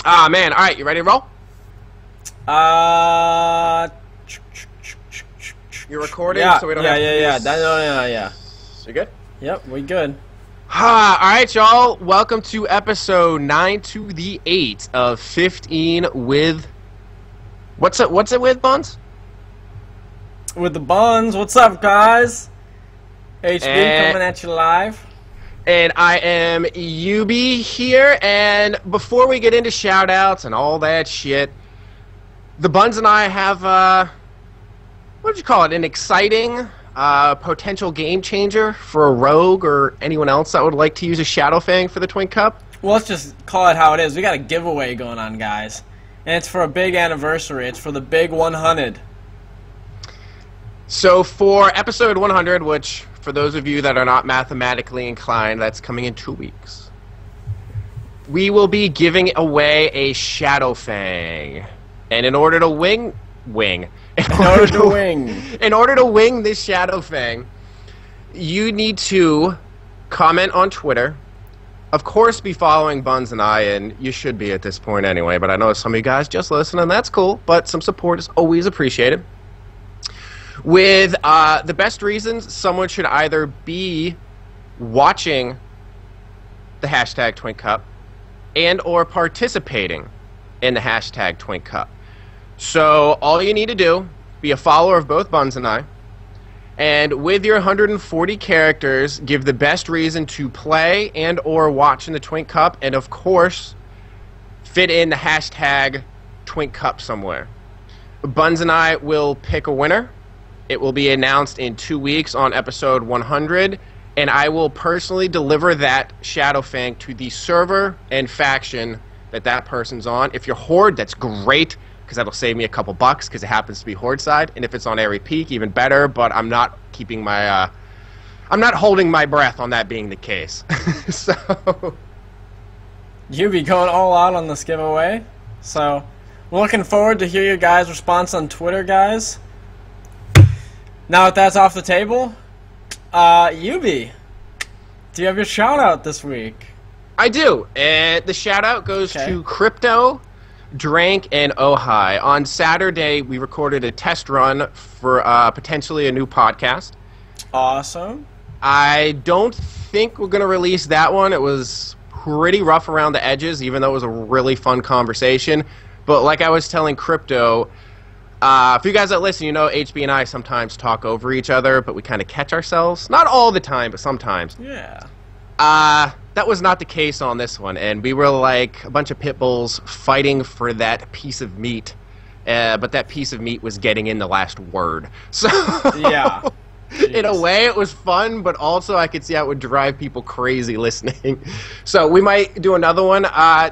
Ah, man. All right, you ready to roll? You're recording, yeah, so we don't have to yeah. So you good? Yep, we good. All right, y'all. Welcome to episode 9 to the 8 of 15 with... What's it with, Buns? With the buns, what's up, guys? HB coming at you live. And I am UB here, and before we get into shout-outs and all that shit, the Buns and I have, what would you call it, an exciting potential game changer for a rogue or anyone else that would like to use a Shadow Fang for the Twink Cup? Well, let's just call it how it is. We got a giveaway going on, guys. And it's for a big anniversary. It's for the big 100. So for episode 100, which, for those of you that are not mathematically inclined, that's coming in 2 weeks, we will be giving away a Shadow Fang. And in order to wing this Shadow Fang, you need to comment on Twitter. Of course, be following Buns and I, and you should be at this point anyway, but I know some of you guys just listen, and that's cool, but some support is always appreciated. With the best reasons, someone should either be watching the hashtag Twink Cup and or participating in the hashtag Twink Cup. So all you need to do, be a follower of both Buns and I, and with your 140 characters, give the best reason to play and or watch in the Twink Cup, and of course, fit in the hashtag Twink Cup somewhere. Buns and I will pick a winner. It will be announced in 2 weeks on episode 100, and I will personally deliver that Shadow Fang to the server and faction that person's on. If you're Horde, that's great, because that'll save me a couple bucks, because it happens to be Horde side, and if it's on Airy Peak, even better, but I'm not keeping my, I'm not holding my breath on that being the case. So... You be going all out on this giveaway, so we're looking forward to hear your guys' response on Twitter, guys. Now that that's off the table, Yubi, do you have your shout-out this week? I do, and the shout-out goes to Crypto, Drank, and Ohai. On Saturday, we recorded a test run for potentially a new podcast. Awesome. I don't think we're going to release that one. It was pretty rough around the edges, even though it was a really fun conversation. But like I was telling Crypto... for you guys that listen, you know HB and I sometimes talk over each other, but we kind of catch ourselves. Not all the time, but sometimes. Yeah. That was not the case on this one, and we were like a bunch of pit bulls fighting for that piece of meat, but that piece of meat was getting in the last word. So, yeah. In a way, it was fun, but also I could see how it would drive people crazy listening. So we might do another one.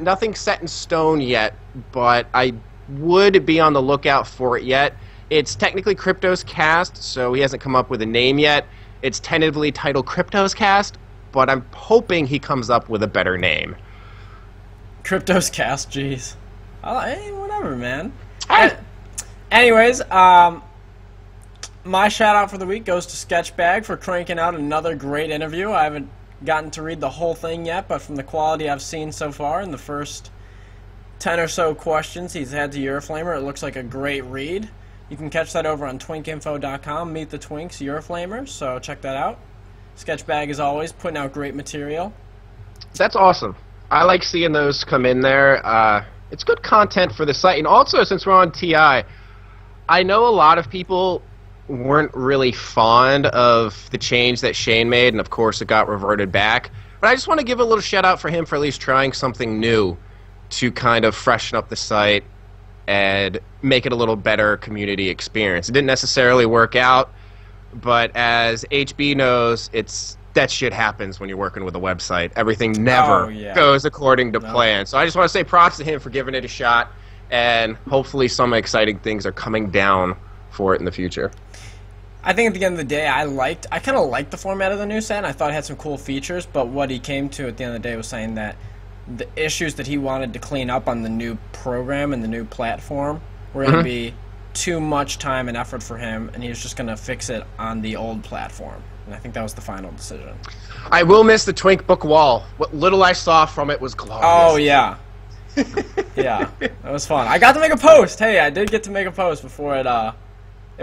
Nothing set in stone yet, but I would be on the lookout for it yet. It's technically Crypto's Cast, so he hasn't come up with a name yet. It's tentatively titled Crypto's Cast, but I'm hoping he comes up with a better name. Crypto's Cast, jeez. Hey, whatever, man. Hey. Anyways, my shout-out for the week goes to Sketchbag for cranking out another great interview. I haven't gotten to read the whole thing yet, but from the quality I've seen so far in the first 10 or so questions he's had to Euroflamer, it looks like a great read. You can catch that over on twinkinfo.com, Meet the Twinks Euroflamer, so check that out. Sketchbag, as always, putting out great material. That's awesome. I like seeing those come in there. It's good content for the site. And also, since we're on TI, I know a lot of people weren't really fond of the change that Shane made, and of course it got reverted back. But I just want to give a little shout-out for him for at least trying something new to kind of freshen up the site and make it a little better community experience. It didn't necessarily work out, but as HB knows, that shit happens when you're working with a website. Everything never goes according to plan. So I just want to say props to him for giving it a shot, and hopefully some exciting things are coming down for it in the future. I think at the end of the day, I kind of liked the format of the new set. I thought it had some cool features, but what he came to at the end of the day was saying that the issues that he wanted to clean up on the new program and the new platform were going to be too much time and effort for him, and he was just going to fix it on the old platform. And I think that was the final decision. I will miss the Twink book wall. What little I saw from it was glorious. Oh, yeah. Yeah, that was fun. I got to make a post. Hey, I did get to make a post before it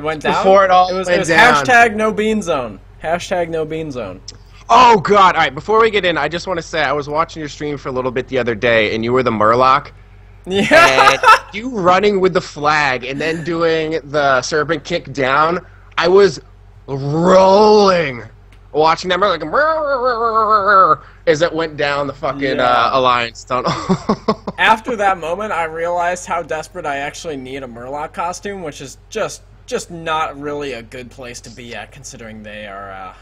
went down. Before it all was, went it was down. hashtag no bean zone. Hashtag no bean zone. Oh, God. All right, before we get in, I just want to say I was watching your stream for a little bit the other day, and you were the Murloc. Yeah. And you running with the flag and then doing the serpent kick down, I was rolling watching that like as it went down the fucking Alliance tunnel. After that moment, I realized how desperate I actually need a Murloc costume, which is just not really a good place to be at, considering they are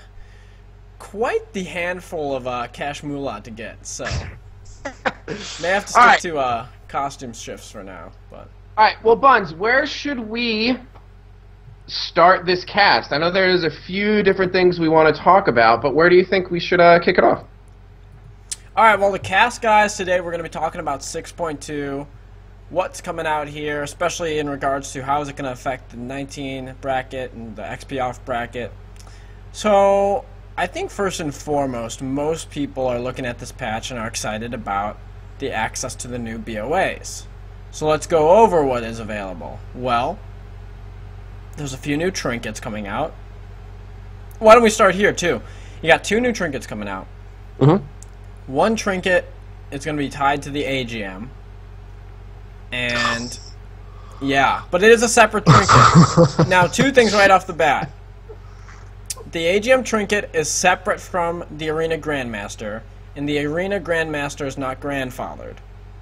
quite the handful of cash moolah to get. So may have to stick to costume shifts for now. But all right, well, Buns, where should we start this cast? I know there's a few different things we want to talk about, but where do you think we should kick it off? All right, well, the cast, guys, today we're going to be talking about 6.2, what's coming out here, especially in regards to how is it going to affect the 19 bracket and the XP off bracket. So I think first and foremost, most people are looking at this patch and are excited about the access to the new BoAs. So let's go over what is available. Well, there's a few new trinkets coming out. Why don't we start here, too? You got 2 new trinkets coming out. Mm-hmm. One trinket is going to be tied to the AGM. And, yeah, but it is a separate trinket. Now, 2 things right off the bat. The AGM trinket is separate from the Arena Grandmaster, and the Arena Grandmaster is not grandfathered.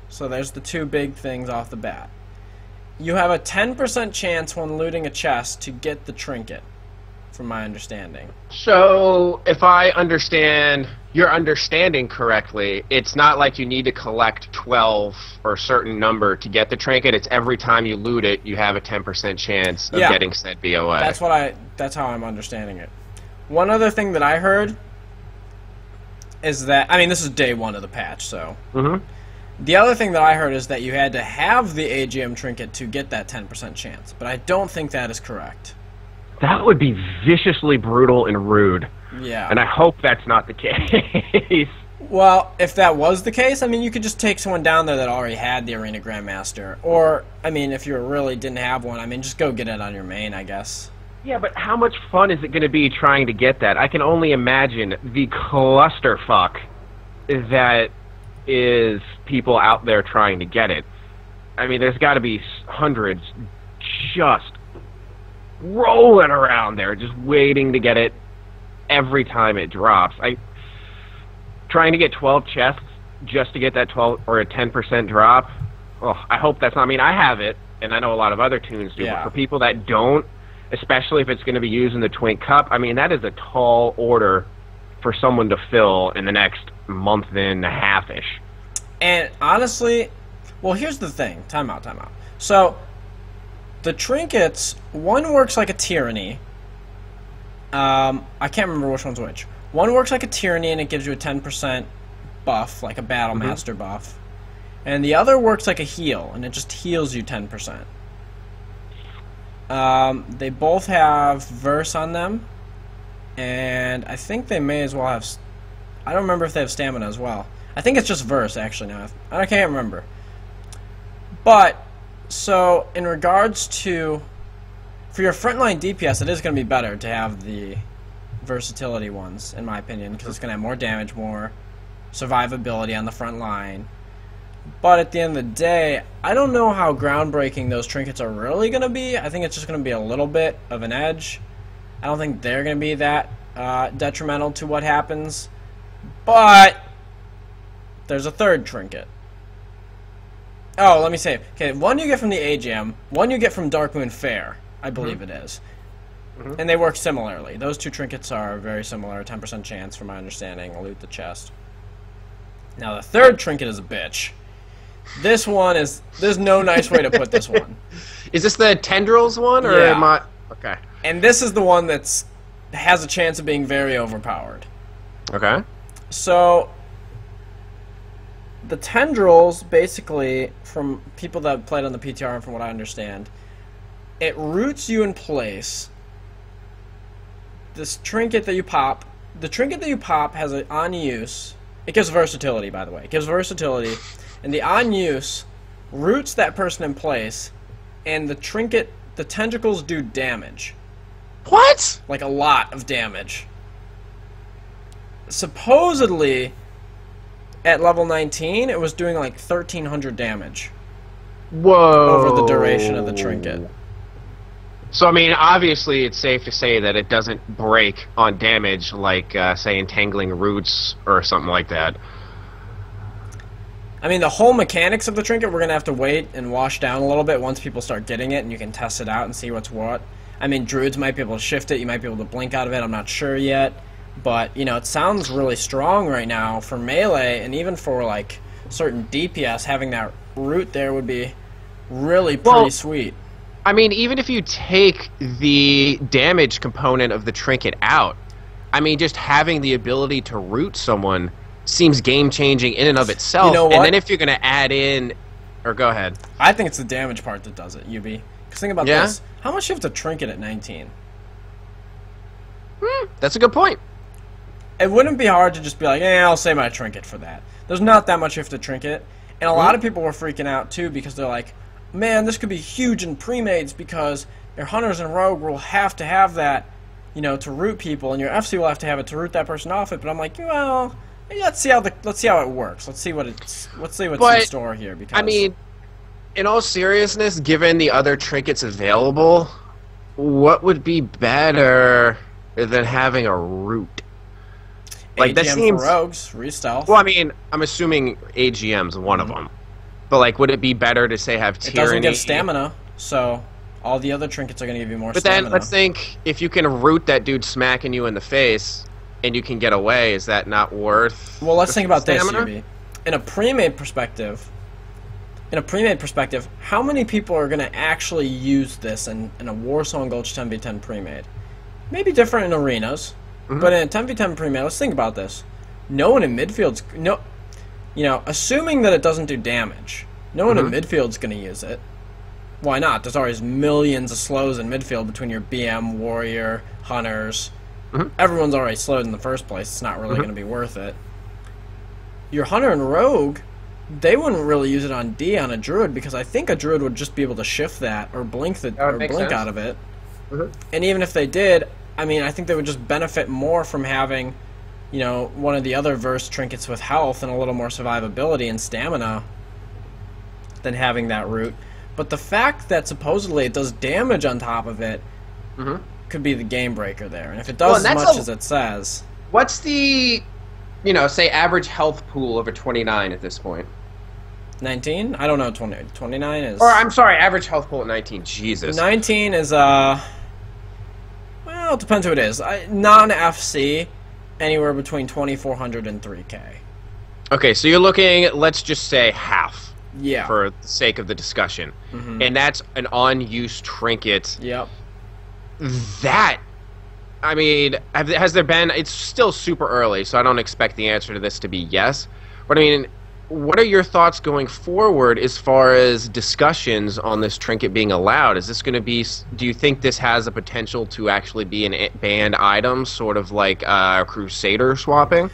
So there's the 2 big things off the bat. You have a 10% chance when looting a chest to get the trinket, from my understanding. So, if I understand your understanding correctly, it's not like you need to collect 12 or a certain number to get the trinket. It's every time you loot it, you have a 10% chance of getting said BoA. That's how I'm understanding it. One other thing that I heard is that, I mean, this is day 1 of the patch, so. Mm-hmm. The other thing that I heard is that you had to have the AGM trinket to get that 10% chance, but I don't think that is correct. That would be viciously brutal and rude. Yeah. And I hope that's not the case. Well, if that was the case, I mean, you could just take someone down there that already had the Arena Grandmaster. Or, I mean, if you really didn't have one, I mean, just go get it on your main, I guess. Yeah, but how much fun is it going to be trying to get that? I can only imagine the clusterfuck that is people out there trying to get it. I mean, there's got to be hundreds just rolling around there, just waiting to get it every time it drops. Trying to get 12 chests just to get that 12 or a 10% drop. Oh, I hope that's not. I mean, I have it, and I know a lot of other tunes do. Yeah. But for people that don't, especially if it's going to be used in the Twink Cup, I mean, that is a tall order for someone to fill in the next month and a half-ish. And honestly, well, here's the thing. Time out. So, the trinkets, one works like a tyranny. I can't remember which one's which. One works like a tyranny and it gives you a 10% buff, like a Battle Master buff. And the other works like a heal, and it just heals you 10%. They both have verse on them, and I think they may as well have... I don't remember if they have stamina as well. I think it's just verse, actually, now. I can't remember. But, so, in regards to... For your frontline DPS, it is going to be better to have the versatility ones, in my opinion, because it's going to have more damage, more survivability on the front line. But at the end of the day, I don't know how groundbreaking those trinkets are really going to be. I think it's just going to be a little bit of an edge. I don't think they're going to be that detrimental to what happens. But there's a third trinket. Oh, let me say. Okay, one you get from the AGM, one you get from Darkmoon Fair, I believe it is. And they work similarly. Those 2 trinkets are very similar, 10% chance from my understanding. Loot the chest. Now the third trinket is a bitch. This one is... There's no nice way to put this one. Is this the Tendrils one, or Yeah. am I... Okay. And this is the one that's has a chance of being very overpowered. Okay. So, the Tendrils, basically, from people that have played on the PTR and from what I understand, it roots you in place. This trinket that you pop, the trinket that you pop has an on use. It gives versatility, by the way. It gives versatility. And the on use roots that person in place, and the tentacles do damage. What? Like a lot of damage. Supposedly, at level 19, it was doing like 1,300 damage. Whoa. Over the duration of the trinket. So, I mean, obviously it's safe to say that it doesn't break on damage like, say, entangling roots or something like that. I mean, the whole mechanics of the trinket, we're going to have to wait and wash down a little bit once people start getting it and you can test it out and see what's what. I mean, druids might be able to shift it, you might be able to blink out of it, I'm not sure yet. But, you know, it sounds really strong right now for melee, and even for, like, certain DPS, having that root there would be really pretty sweet. I mean, even if you take the damage component of the trinket out, I mean, just having the ability to root someone seems game-changing in and of itself. You know what? And then if you're going to add in... Or go ahead. I think it's the damage part that does it, UB. Because think about this. How much do you have to trinket at 19? That's a good point. It wouldn't be hard to just be like, I'll save my trinket for that. There's not that much you have to trinket. And a lot of people were freaking out, too, because they're like, man, this could be huge in pre-mades because your hunters and rogue will have to have that, you know, to root people, and your FC will have to have it to root that person off it. But I'm like, well, let's see how it works. Let's see what's in store here. Because I mean, in all seriousness, given the other trinkets available, what would be better than having a root? Like, that seems... for rogues, re-stealth. Well, I mean, I'm assuming AGM's one of them. But, like, would it be better to, say, have Tyranny? It doesn't give stamina, so all the other trinkets are going to give you more stamina. But then, let's think, if you can root that dude smacking you in the face, and you can get away, is that not worth... Well, let's think about stamina? this, UB. In a pre-made perspective, how many people are going to actually use this in a Warsong Gulch 10v10 pre-made? Maybe different in arenas. But in a 10v10 pre-made, let's think about this. No one in midfield's... You know, assuming that it doesn't do damage, no one in midfield's going to use it. Why not? There's always millions of slows in midfield between your BM, warrior, hunters. Everyone's already slowed in the first place. It's not really going to be worth it. Your hunter and rogue, they wouldn't really use it on D on a druid because I think a druid would just be able to shift that or blink out of it. And even if they did... I mean, I think they would just benefit more from having, you know, one of the other verse trinkets with health and a little more survivability and stamina than having that root. But the fact that supposedly it does damage on top of it could be the game breaker there. And if it does as much as it says... What's the, you know, say average health pool over 29 at this point? 19? I don't know. 29 is... Or, I'm sorry, average health pool at 19. Jesus. 19 is, well, it depends who it is. Non-FC, anywhere between 2,400 and 3K. Okay, so you're looking, let's just say half. Yeah. For the sake of the discussion. And that's an on-use trinket. Yep. That, I mean, has there been... It's still super early, so I don't expect the answer to this to be yes. But, I mean, what are your thoughts going forward as far as discussions on this trinket being allowed? Is this going to be... Do you think this has a potential to actually be an banned item, sort of like Crusader swapping?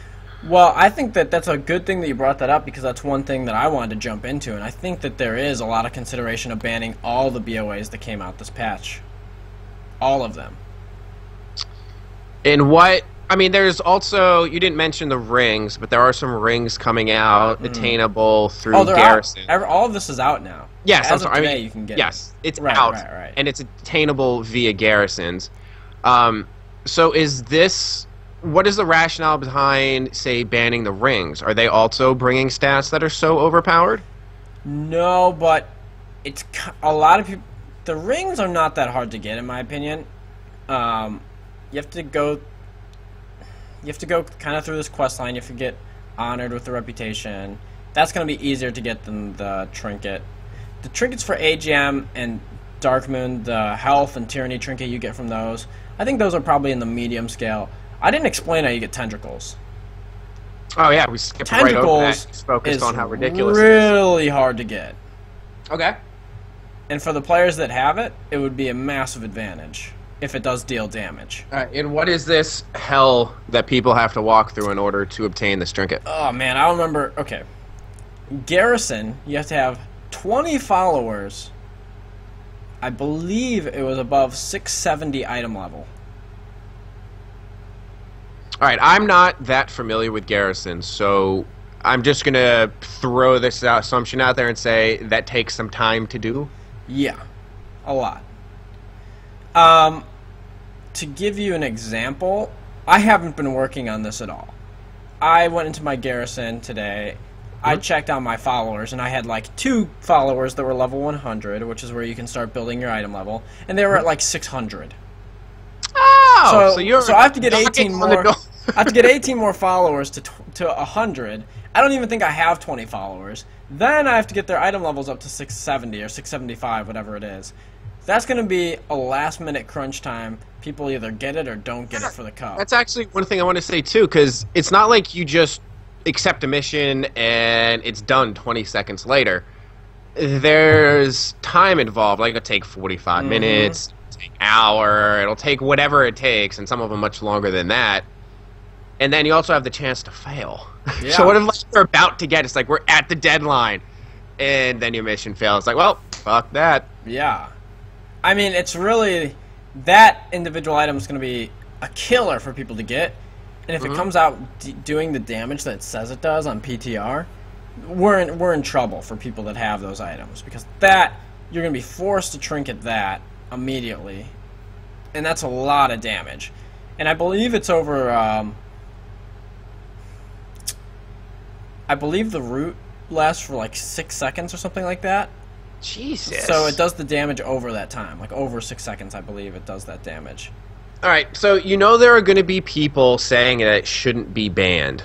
Well, I think that that's a good thing that you brought that up because that's one thing that I wanted to jump into, and I think that there is a lot of consideration of banning all the BoAs that came out this patch. All of them. And what... I mean, there's also... You didn't mention the rings, but there are some rings coming out, attainable through Garrison. All of this is out now. Yes, As of today, you can get it. It's out, and it's attainable via Garrisons. So is this... What is the rationale behind, say, banning the rings? Are they also bringing stats that are so overpowered? No, but it's a lot of people... The rings are not that hard to get, in my opinion. You have to go kind of through this quest line. You have to get honored with the reputation. That's going to be easier to get than the trinket. The trinkets for AGM and Darkmoon, the health and tyranny trinket you get from those, I think those are probably in the medium scale. I didn't explain how you get tentacles. Oh yeah, we skipped right over that. Just focused on how ridiculous it is. Really hard to get. Okay. And for the players that have it, it would be a massive advantage if it does deal damage. And what is this hell that people have to walk through in order to obtain this trinket? Oh man, I remember. Okay, Garrison, you have to have 20 followers, I believe it was above 670 item level. All right, I'm not that familiar with Garrison, so I'm just going to throw this assumption out there and say that takes some time to do. Yeah, a lot. To give you an example, I haven't been working on this at all. I went into my Garrison today. I checked on my followers, and I had like 2 followers that were level 100, which is where you can start building your item level, and they were at like 600. Oh, so I have to get 18 more. I have to get 18 more followers to 100. I don't even think I have 20 followers. Then I have to get their item levels up to 670 or 675, whatever it is. That's going to be a last-minute crunch time. People either get it or don't get it for the cup. That's actually one thing I want to say, too, because it's not like you just accept a mission and it's done 20 seconds later. There's time involved. Like, it'll take 45 minutes, it'll take an hour, it'll take whatever it takes, and some of them much longer than that. And then you also have the chance to fail. Yeah. So what if like, we're about to get, it's like we're at the deadline, and then your mission fails. It's like, well, fuck that. Yeah. I mean, it's really, that individual item is going to be a killer for people to get. And if it comes out doing the damage that it says it does on PTR, we're in trouble for people that have those items. Because that, you're going to be forced to trinket that immediately. And that's a lot of damage. And I believe it's over, I believe the root lasts for like 6 seconds or something like that. Jesus. So it does the damage over that time. Like over 6 seconds, I believe it does that damage. All right, so you know there are going to be people saying that it shouldn't be banned.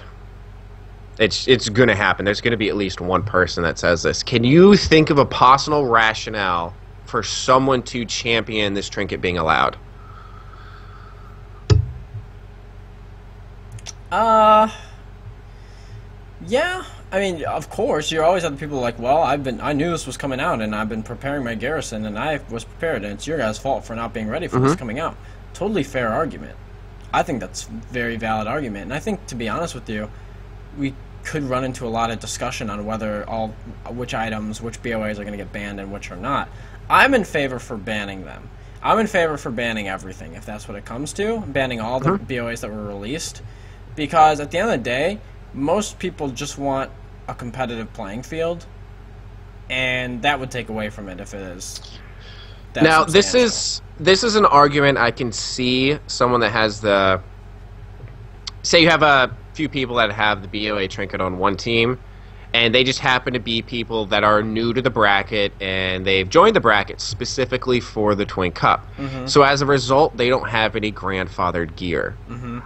It's going to happen. There's going to be at least one person that says this. Can you think of a possible rationale for someone to champion this trinket being allowed? Yeah. I mean, of course, you always have the people like, well, I knew this was coming out, and I've been preparing my Garrison, and I was prepared, and it's your guys' fault for not being ready for this coming out. Totally fair argument. I think that's a very valid argument, and I think, to be honest with you, we could run into a lot of discussion on which items, which BoAs are going to get banned and which are not. I'm in favor for banning them. I'm in favor for banning everything, if that's what it comes to, banning all the BoAs that were released, because at the end of the day, most people just want a competitive playing field, and that would take away from it if it is. Now, this is an argument I can see someone that has the... Say you have a few people that have the BoA trinket on one team, and they just happen to be people that are new to the bracket, and they've joined the bracket specifically for the Twin Cup. So as a result, they don't have any grandfathered gear.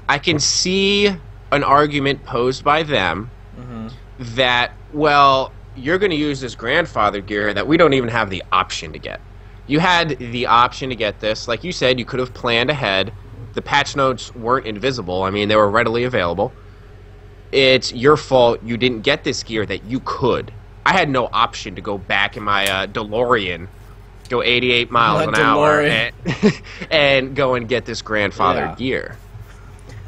I can see an argument posed by them that, well, you're going to use this grandfathered gear that we don't even have the option to get. You had the option to get this. Like you said, you could have planned ahead. The patch notes weren't invisible. I mean, they were readily available. It's your fault you didn't get this gear that you could. I had no option to go back in my DeLorean, go 88 miles an hour, and go and get this grandfathered gear.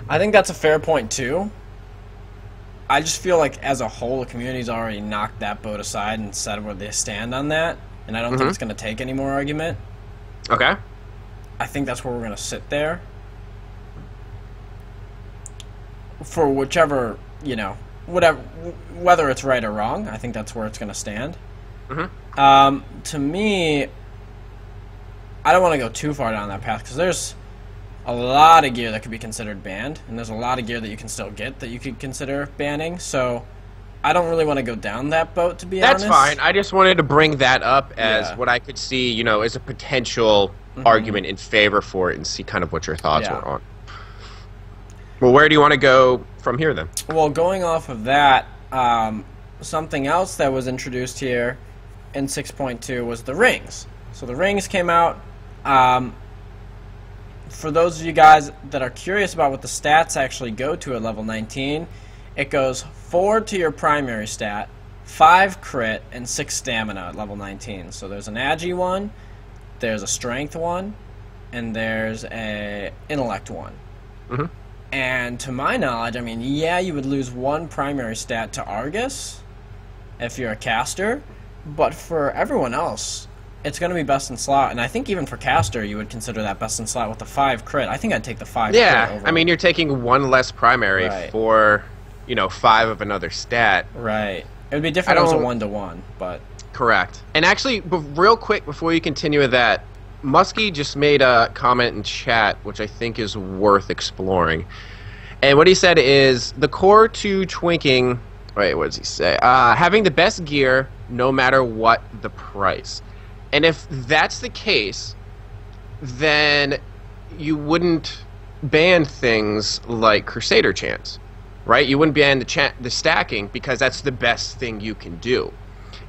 I think that's a fair point, too. I just feel like, as a whole, the community's already knocked that boat aside and said where they stand on that, and I don't think it's going to take any more argument. Okay. I think that's where we're going to sit there. For whichever, whether it's right or wrong, I think that's where it's going to stand. To me, I don't want to go too far down that path, because there's a lot of gear that could be considered banned, and there's a lot of gear that you can still get that you could consider banning, so I don't really want to go down that boat, to be honest. That's fine. I just wanted to bring that up as what I could see, as a potential argument in favor for it, and see kind of what your thoughts were on. Well, where do you want to go from here, then? Well, going off of that, something else that was introduced here in 6.2 was the rings. So the rings came out. For those of you guys that are curious about what the stats actually go to at level 19, it goes 4 to your primary stat, 5 crit, and 6 stamina at level 19. So there's an agi one, there's a strength one, and there's a intellect one. And to my knowledge, I mean, yeah, you would lose 1 primary stat to Argus if you're a caster, But for everyone else, it's going to be best in slot, and I think even for caster, you would consider that best in slot with the 5 crit. I think I'd take the 5 crit over. I mean, you're taking 1 less primary for, 5 of another stat. Right. It would be different if it was a 1-to-1, but... Correct. And actually, real quick, before you continue with that, Muskie just made a comment in chat, which I think is worth exploring. And what he said is, the core to twinking... Wait, what does he say? Having the best gear, no matter what the price. And if that's the case, then you wouldn't ban things like Crusader Chants, right? You wouldn't ban the stacking because that's the best thing you can do.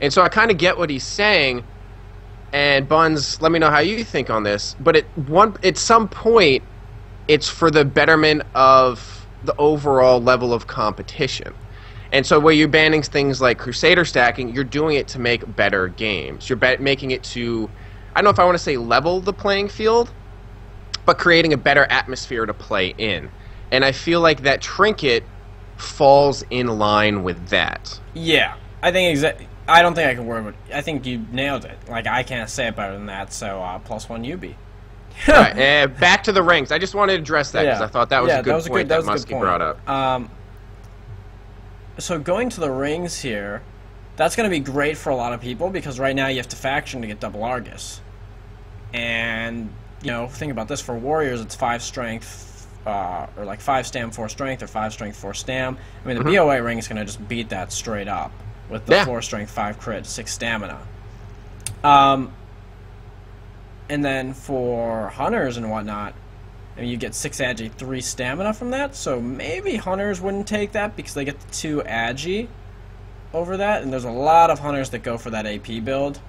And so I kind of get what he's saying, and Buns, let me know how you think on this, but at some point, it's for the betterment of the overall level of competition. And so where you're banning things like Crusader stacking, you're doing it to make better games. You're making it to, I don't know if I want to say level the playing field, but creating a better atmosphere to play in. And I feel like that trinket falls in line with that. Yeah, I think exactly. I don't think I can word it. I think you nailed it. Like, I can't say it better than that, so +1 UB. Right, and back to the rings. I just wanted to address that because I thought that was a good point that Muskie brought up. So going to the rings here, that's going to be great for a lot of people because right now you have to faction to get double Argus. And, think about this. For warriors, it's 5 strength, or like 5 stam, 4 strength, or 5 strength, 4 stam. I mean, the BoA ring is going to just beat that straight up with the 4 strength, 5 crit, 6 stamina. And then for hunters and whatnot, I mean, you get 6 agi, 3 stamina from that, so maybe hunters wouldn't take that because they get the 2 agi over that, and there's a lot of hunters that go for that AP build.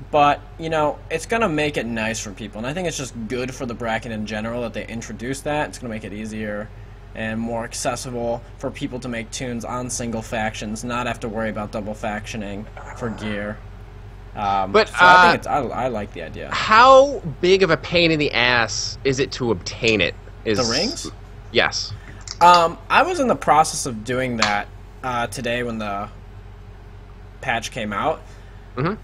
But, it's going to make it nice for people, and I think it's just good for the bracket in general that they introduce that. It's going to make it easier and more accessible for people to make tunes on single factions, not have to worry about double factioning for gear. So I like the idea. How big of a pain in the ass is it to obtain it? The rings? Yes. I was in the process of doing that today when the patch came out. I'm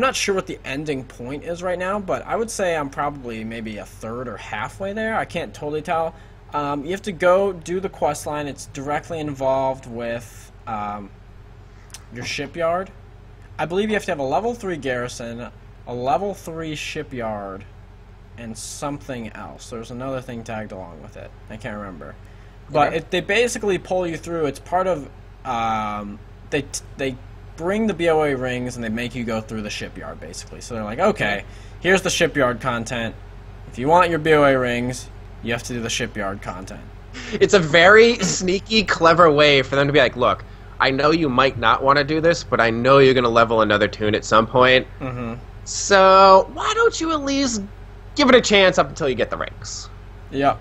not sure what the ending point is right now, but I would say I'm probably maybe a third or halfway there. I can't totally tell. You have to go do the quest line. It's directly involved with your shipyard. I believe you have to have a level 3 garrison, a level 3 shipyard, and something else. There's another thing tagged along with it. I can't remember. But they basically pull you through. It's part of... They bring the BoA rings and they make you go through the shipyard, basically. So they're like, okay, here's the shipyard content. If you want your BoA rings, you have to do the shipyard content. It's a very sneaky, clever way for them to be like, look, I know you might not want to do this, but I know you're going to level another tune at some point. So why don't you at least give it a chance up until you get the rings? Yep.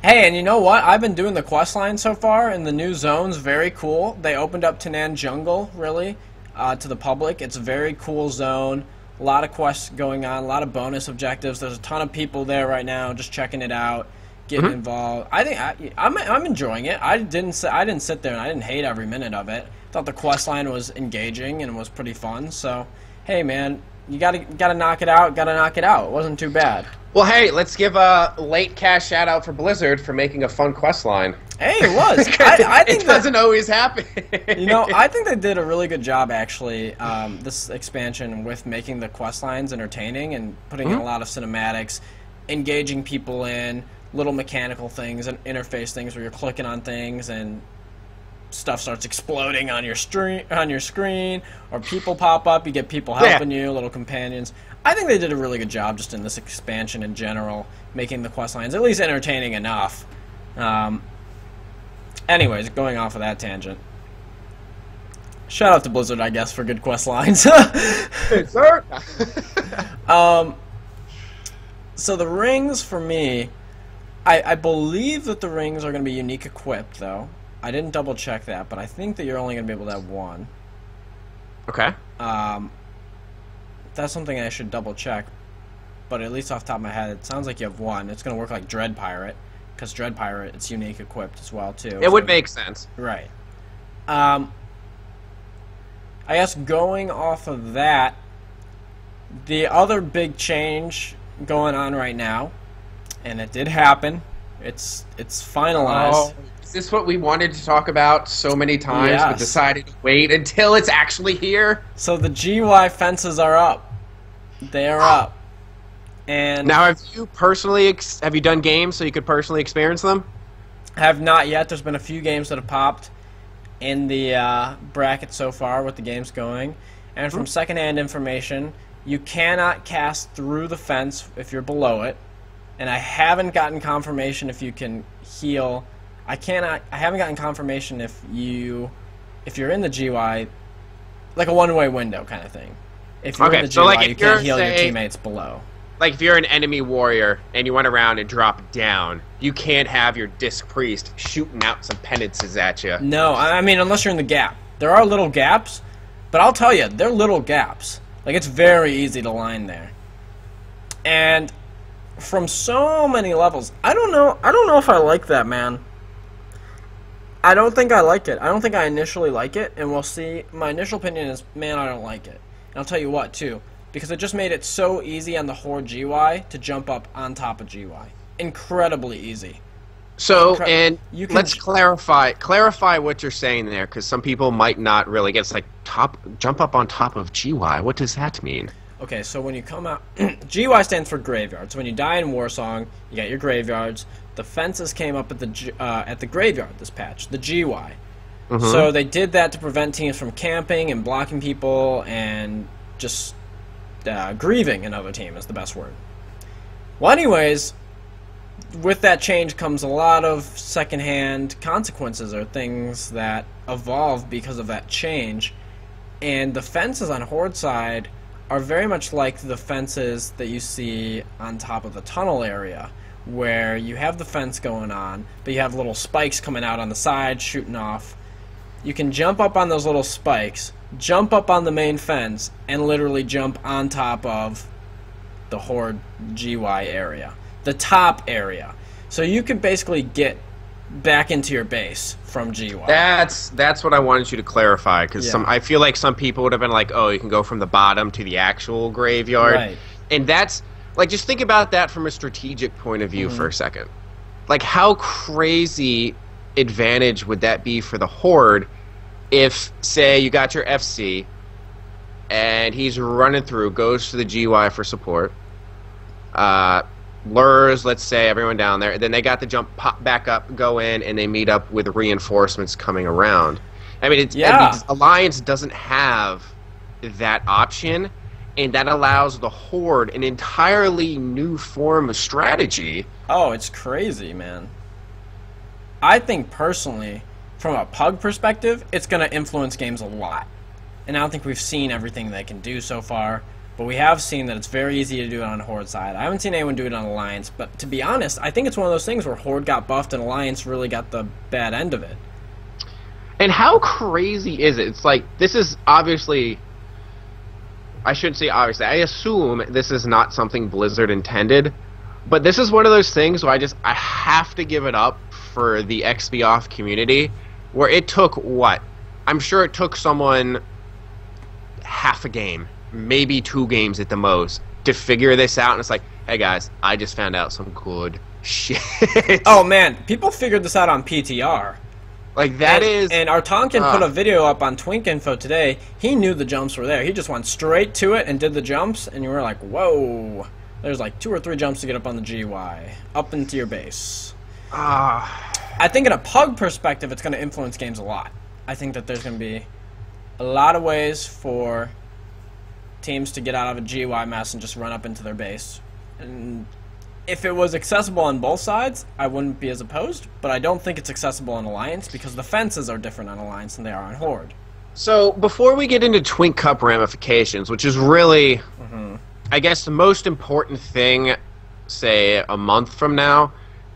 Hey, and you know what? I've been doing the quest line so far, and the new zone's very cool. They opened up Tanan Jungle, really, to the public. It's a very cool zone. A lot of quests going on, a lot of bonus objectives. There's a ton of people there right now just checking it out, getting involved. I think I'm enjoying it. I didn't sit there and I didn't hate every minute of it. I thought the quest line was engaging and was pretty fun. So, hey, man, you gotta knock it out. Gotta knock it out. It wasn't too bad. Well, hey, let's give a late cash shout out for Blizzard for making a fun quest line. Hey, it was. I think it doesn't always happen. I think they did a really good job, actually, this expansion with making the quest lines entertaining and putting in a lot of cinematics, engaging people in little mechanical things and interface things where you're clicking on things and stuff starts exploding on your screen, or people pop up, you get people helping you, little companions. I think they did a really good job just in this expansion in general, making the quest lines at least entertaining enough. Anyways, going off of that tangent. Shout out to Blizzard, I guess, for good quest lines. Hey, sir. So the rings, for me, I believe that the rings are going to be unique equipped, though. I didn't double check that, but I think that you're only going to be able to have one. Okay. That's something I should double check, but at least off the top of my head, it sounds like you have one. It's going to work like Dread Pirate, because Dread Pirate, it's unique equipped as well, too. It would make sense. Right. I guess going off of that, the other big change going on right now, and it did happen, it's finalized. Oh, is this what we wanted to talk about so many times, but decided to wait until it's actually here? So the GY fences are up. They are up. And now, have you personally have you done games so you could personally experience them? Have not yet. There's been a few games that have popped in the bracket so far with the games going. And from secondhand information, you cannot cast through the fence if you're below it. And I haven't gotten confirmation if you can heal. I haven't gotten confirmation if you're in the GY, like a one-way window kind of thing. If you're in the GY, you can't heal your teammates below. Like if you're an enemy warrior and you went around and dropped down, you can't have your disc priest shooting out some penances at you. No, I mean unless you're in the gap. There are little gaps, but I'll tell you, they're little gaps. Like it's very easy to line there. And from so many levels, I don't know if I like that, man. I don't think I like it. I don't think I initially like it, and we'll see. My initial opinion is, man, I don't like it. And I'll tell you what, too. Because it just made it so easy on the Horde GY to jump up on top of GY. Incredibly easy. So, and let's clarify what you're saying there, because some people might not really get. It's like jump up on top of GY. What does that mean? Okay, so when you come out, GY stands for graveyard. So when you die in Warsong, you got your graveyards. The fences came up at the graveyard this patch, the GY. So they did that to prevent teams from camping and blocking people and just grieving another team is the best word. Well, anyways, with that change comes a lot of secondhand consequences or things that evolve because of that change. And the fences on Horde side are very much like the fences that you see on top of the tunnel area, where you have the fence going on, but you have little spikes coming out on the side shooting off. You can jump up on those little spikes, jump up on the main fence, and literally jump on top of the Horde GY area, the top area. So you could basically get back into your base from GY. That's what I wanted you to clarify, because I feel like some people would have been like, oh, you can go from the bottom to the actual graveyard. Right. And that's, like, just think about that from a strategic point of view for a second. Like, how crazy advantage would that be for the Horde if, say, you got your FC, and he's running through, goes to the GY for support, lures, let's say, everyone down there, and then they got the jump, pop back up, go in, and they meet up with reinforcements coming around. I mean, Alliance doesn't have that option, and that allows the Horde an entirely new form of strategy. Oh, it's crazy, man. I think, personally, from a pug perspective, it's going to influence games a lot. And I don't think we've seen everything they can do so far, but we have seen that it's very easy to do it on Horde side. I haven't seen anyone do it on Alliance, but to be honest, I think it's one of those things where Horde got buffed and Alliance really got the bad end of it. And how crazy is it? It's like, this is obviously... I shouldn't say obviously. I assume this is not something Blizzard intended, but this is one of those things where I have to give it up for the XP off community, where it took what? I'm sure it took someone half a game, maybe 2 games at the most, to figure this out. And it's like, hey guys, I just found out some good shit. Oh man, people figured this out on PTR. Like, that is... And our Tonkin put a video up on Twink Info today. He knew the jumps were there. He just went straight to it and did the jumps, and you were like, whoa. There's like 2 or 3 jumps to get up on the GY. Up into your base. I think in a pug perspective, it's going to influence games a lot. I think that there's going to be a lot of ways for teams to get out of a GY mess and just run up into their base. And if it was accessible on both sides, I wouldn't be as opposed, but I don't think it's accessible on Alliance because the fences are different on Alliance than they are on Horde. So, before we get into Twink Cup ramifications, which is really, I guess, the most important thing, say, a month from now,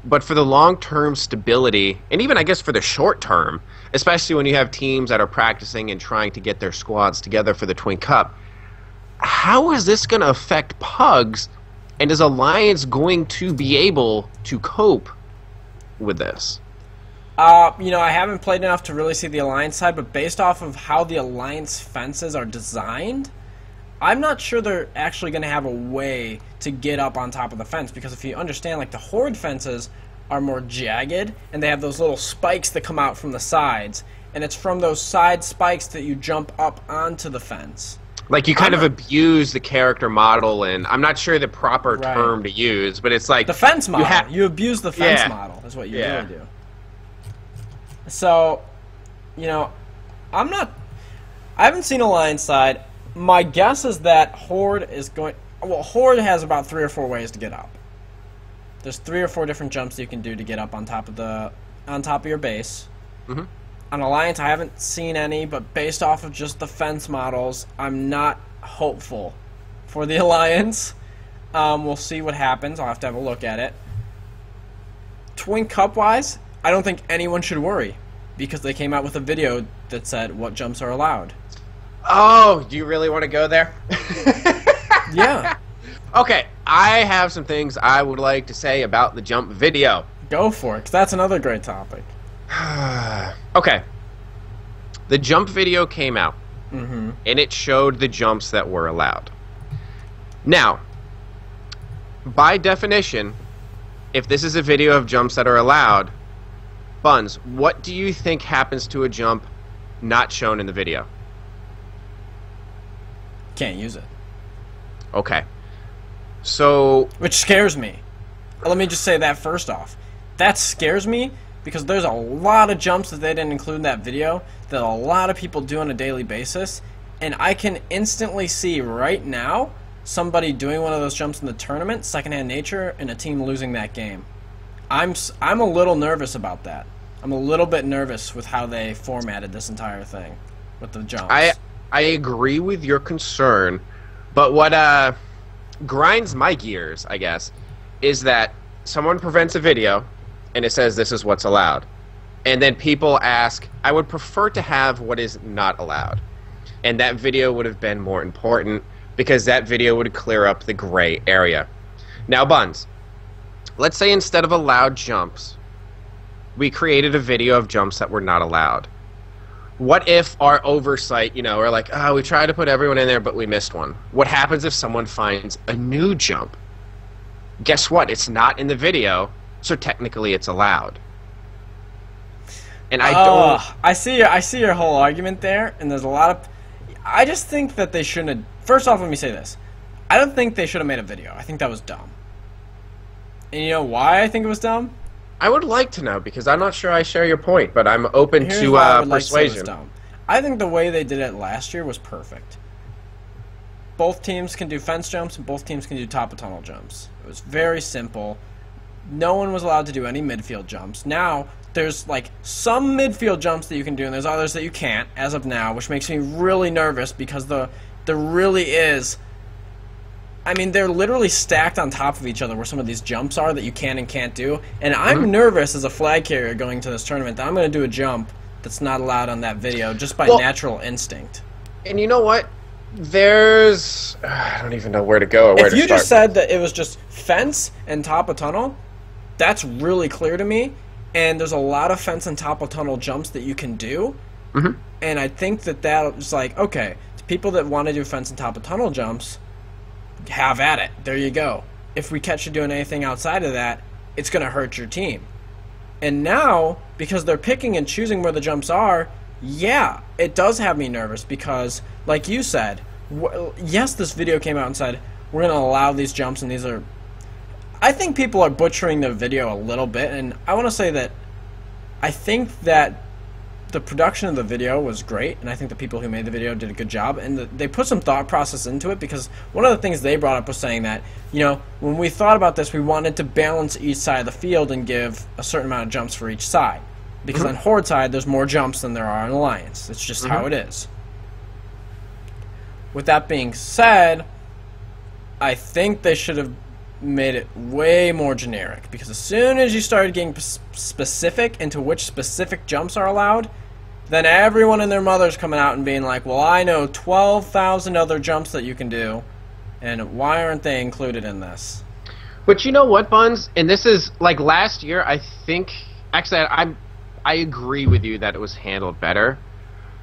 but for the long-term stability, and even, I guess, for the short-term, especially when you have teams that are practicing and trying to get their squads together for the Twink Cup, how is this going to affect pugs? And is Alliance going to be able to cope with this? I haven't played enough to really see the Alliance side, but based off of how the Alliance fences are designed, I'm not sure they're actually going to have a way to get up on top of the fence, because if you understand, like, the Horde fences are more jagged, and they have those little spikes that come out from the sides, and it's from those side spikes that you jump up onto the fence. Like, you kind of abuse the character model, and I'm not sure the proper term to use, but it's like... The fence model. You abuse the fence model is what you really do. So, I haven't seen Alliance side. My guess is that Horde is going... Well, Horde has about 3 or 4 ways to get up. There's 3 or 4 different jumps you can do to get up on top of your base. Mm-hmm. On Alliance, I haven't seen any, but based off of just the fence models, I'm not hopeful for the Alliance. We'll see what happens. I'll have to have a look at it. Twin Cup-wise, I don't think anyone should worry, because they came out with a video that said what jumps are allowed. Oh, do you really want to go there? Yeah. Okay, I have some things I would like to say about the jump video. Go for it, because that's another great topic. Okay. The jump video came out, mm-hmm. and it showed the jumps that were allowed. Now, by definition, if this is a video of jumps that are allowed, Buns, what do you think happens to a jump not shown in the video? Can't use it. Okay. So... Which scares me. Let me just say that first off. That scares me because there's a lot of jumps that they didn't include in that video that a lot of people do on a daily basis, and I can instantly see right now somebody doing one of those jumps in the tournament, secondhand nature, and a team losing that game. I'm a little nervous about that. I'm a little bit nervous with how they formatted this entire thing with the jumps. I agree with your concern, but what grinds my gears, I guess, is that someone prevents a video and it says this is what's allowed. And then people ask, I would prefer to have what is not allowed. And that video would have been more important because that video would clear up the gray area. Now, Buns, let's say instead of allowed jumps, we created a video of jumps that were not allowed. What if our oversight, we're like, oh, we tried to put everyone in there, but we missed one? What happens if someone finds a new jump? Guess what? It's not in the video, so technically it's allowed. And I don't... I see your whole argument there, and there's a lot of... I just think that they shouldn't have... First off, let me say this. I don't think they should have made a video. I think that was dumb. And you know why I think it was dumb? I would like to know, because I'm not sure I share your point, but I'm open Here's to why I would persuasion. Like to say it was dumb. I think the way they did it last year was perfect. Both teams can do fence jumps, and both teams can do top of tunnel jumps. It was very simple. No one was allowed to do any midfield jumps. Now, there's like some midfield jumps that you can do, and there's others that you can't, as of now, which makes me really nervous because there really is... I mean, they're literally stacked on top of each other where some of these jumps are that you can and can't do. And I'm nervous as a flag carrier going to this tournament that I'm going to do a jump that's not allowed on that video just by natural instinct. And you know what? There's... I don't even know where to go or where to start. If you just said that it was just fence and top of tunnel, that's really clear to me. And there's a lot of fence and top of tunnel jumps that you can do. Mm-hmm. And I think that is like, okay, to people that want to do fence and top of tunnel jumps... have at it. There you go. If we catch you doing anything outside of that, it's going to hurt your team. And now, because they're picking and choosing where the jumps are, yeah, it does have me nervous because, like you said, yes, this video came out and said, we're going to allow these jumps and these are... I think people are butchering the video a little bit, and I want to say that I think that the production of the video was great, and I think the people who made the video did a good job, and they put some thought process into it, because one of the things they brought up was saying that, when we thought about this, we wanted to balance each side of the field and give a certain amount of jumps for each side. Because on Horde side, there's more jumps than there are on Alliance. It's just how it is. With that being said, I think they should have made it way more generic, because as soon as you started getting specific into which specific jumps are allowed, then everyone and their mother's coming out and being like, well, I know 12,000 other jumps that you can do, and why aren't they included in this? But you know what, Buns? And this is, like, last year, I think... Actually, I agree with you that it was handled better.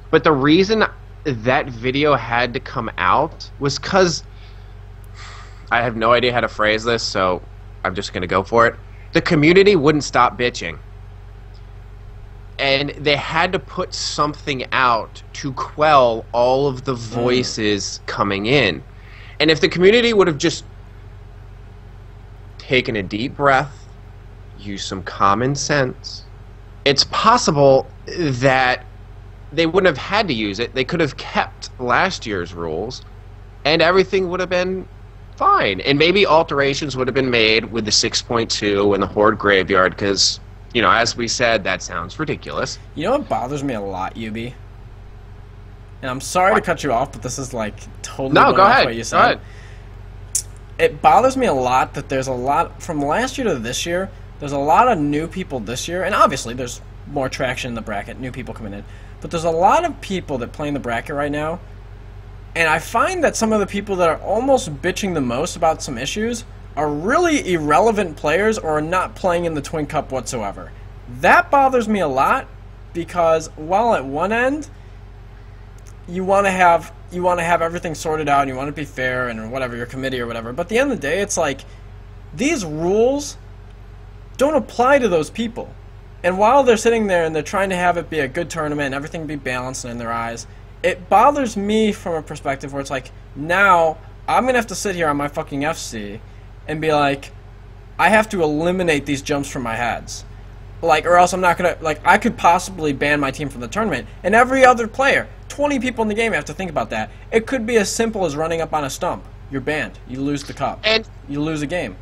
But the reason that video had to come out was because I have no idea how to phrase this, so I'm just going to go for it. The community wouldn't stop bitching. And they had to put something out to quell all of the voices coming in. And if the community would have just taken a deep breath, used some common sense, it's possible that they wouldn't have had to use it. They could have kept last year's rules, and everything would have been fine. And maybe alterations would have been made with the 6.2 and the Horde Graveyard, because, you know, as we said, that sounds ridiculous. You know what bothers me a lot, Yubi? And I'm sorry to cut you off, but this is, like, totally no, go ahead. What you said. Go ahead. It bothers me a lot that there's a lot, from last year to this year, there's a lot of new people this year, and obviously there's more traction in the bracket, new people coming in. But there's a lot of people that play in the bracket right now, and I find that some of the people that are almost bitching the most about some issues are really irrelevant players or are not playing in the Twin Cup whatsoever. That bothers me a lot because while at one end you want to have everything sorted out and you want to be fair and whatever, your committee or whatever, but at the end of the day it's like these rules don't apply to those people. And while they're sitting there and they're trying to have it be a good tournament and everything be balanced in their eyes, it bothers me from a perspective where it's like, now I'm going to have to sit here on my fucking FC and be like, I have to eliminate these jumps from my heads. Like, or else I'm not going to, like, I could possibly ban my team from the tournament. And every other player, 20 people in the game have to think about that. It could be as simple as running up on a stump. You're banned. You lose the cup. And you lose a game.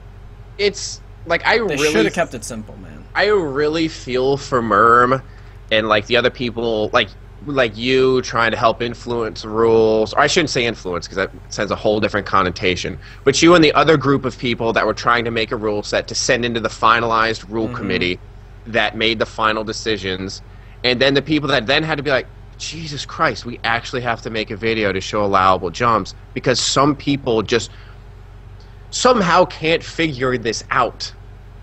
It's, like, They should have kept it simple, man. I really feel for Merm and like the other people like you trying to help influence the rules. Or I shouldn't say influence because that sends a whole different connotation. But you and the other group of people that were trying to make a rule set to send into the finalized rule committee that made the final decisions. And then the people that then had to be like, Jesus Christ, we actually have to make a video to show allowable jumps because some people just somehow can't figure this out.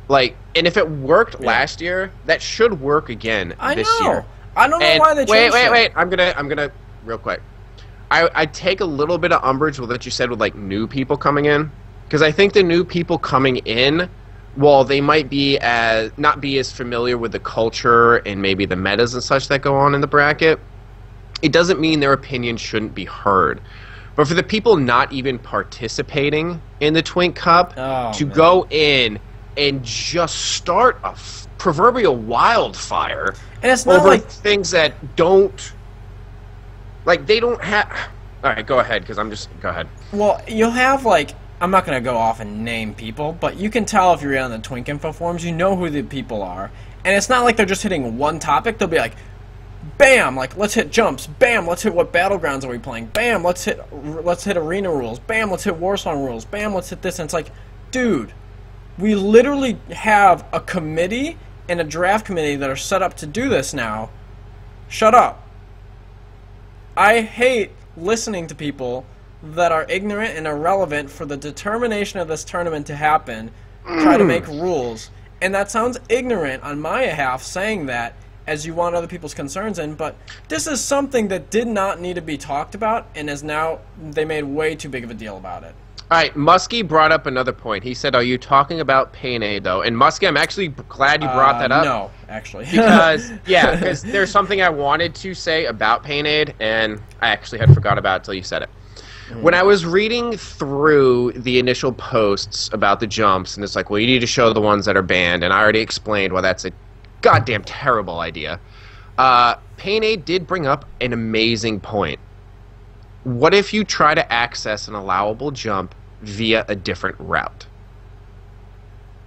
Like, and if it worked last year, that should work again this year. I don't know why they changed it. Wait. I'm gonna real quick. I take a little bit of umbrage with what you said with like new people coming in, because I think the new people coming in, while they might be not be as familiar with the culture and maybe the metas and such that go on in the bracket, it doesn't mean their opinion shouldn't be heard. But for the people not even participating in the Twink Cup go in and just start a proverbial wildfire and it's not over like things that don't, like, they don't have. All right, go ahead, because go ahead. Well, you'll have, like, I'm not going to go off and name people, but you can tell if you're on the Twink Info forums, you know who the people are. And it's not like they're just hitting one topic. They'll be like, bam, like, let's hit jumps. Bam, let's hit what battlegrounds are we playing. Bam, let's hit arena rules. Bam, let's hit Warsong rules. Bam, let's hit this. And it's like, dude, we literally have a committee and a draft committee that are set up to do this now. Shut up. I hate listening to people that are ignorant and irrelevant for the determination of this tournament to happen, try to make rules. And that sounds ignorant on my behalf saying that as you want other people's concerns in, but this is something that did not need to be talked about and is now, they made way too big of a deal about it. All right, Muskie brought up another point. He said, are you talking about Pain-Aid, though? And Muskie, I'm actually glad you brought that up. No, actually. because there's something I wanted to say about Pain-Aid, and I actually had forgot about it until you said it. When I was reading through the initial posts about the jumps, and it's like, well, you need to show the ones that are banned, and I already explained why that's a goddamn terrible idea. Pain-Aid did bring up an amazing point. What if you try to access an allowable jump via a different route?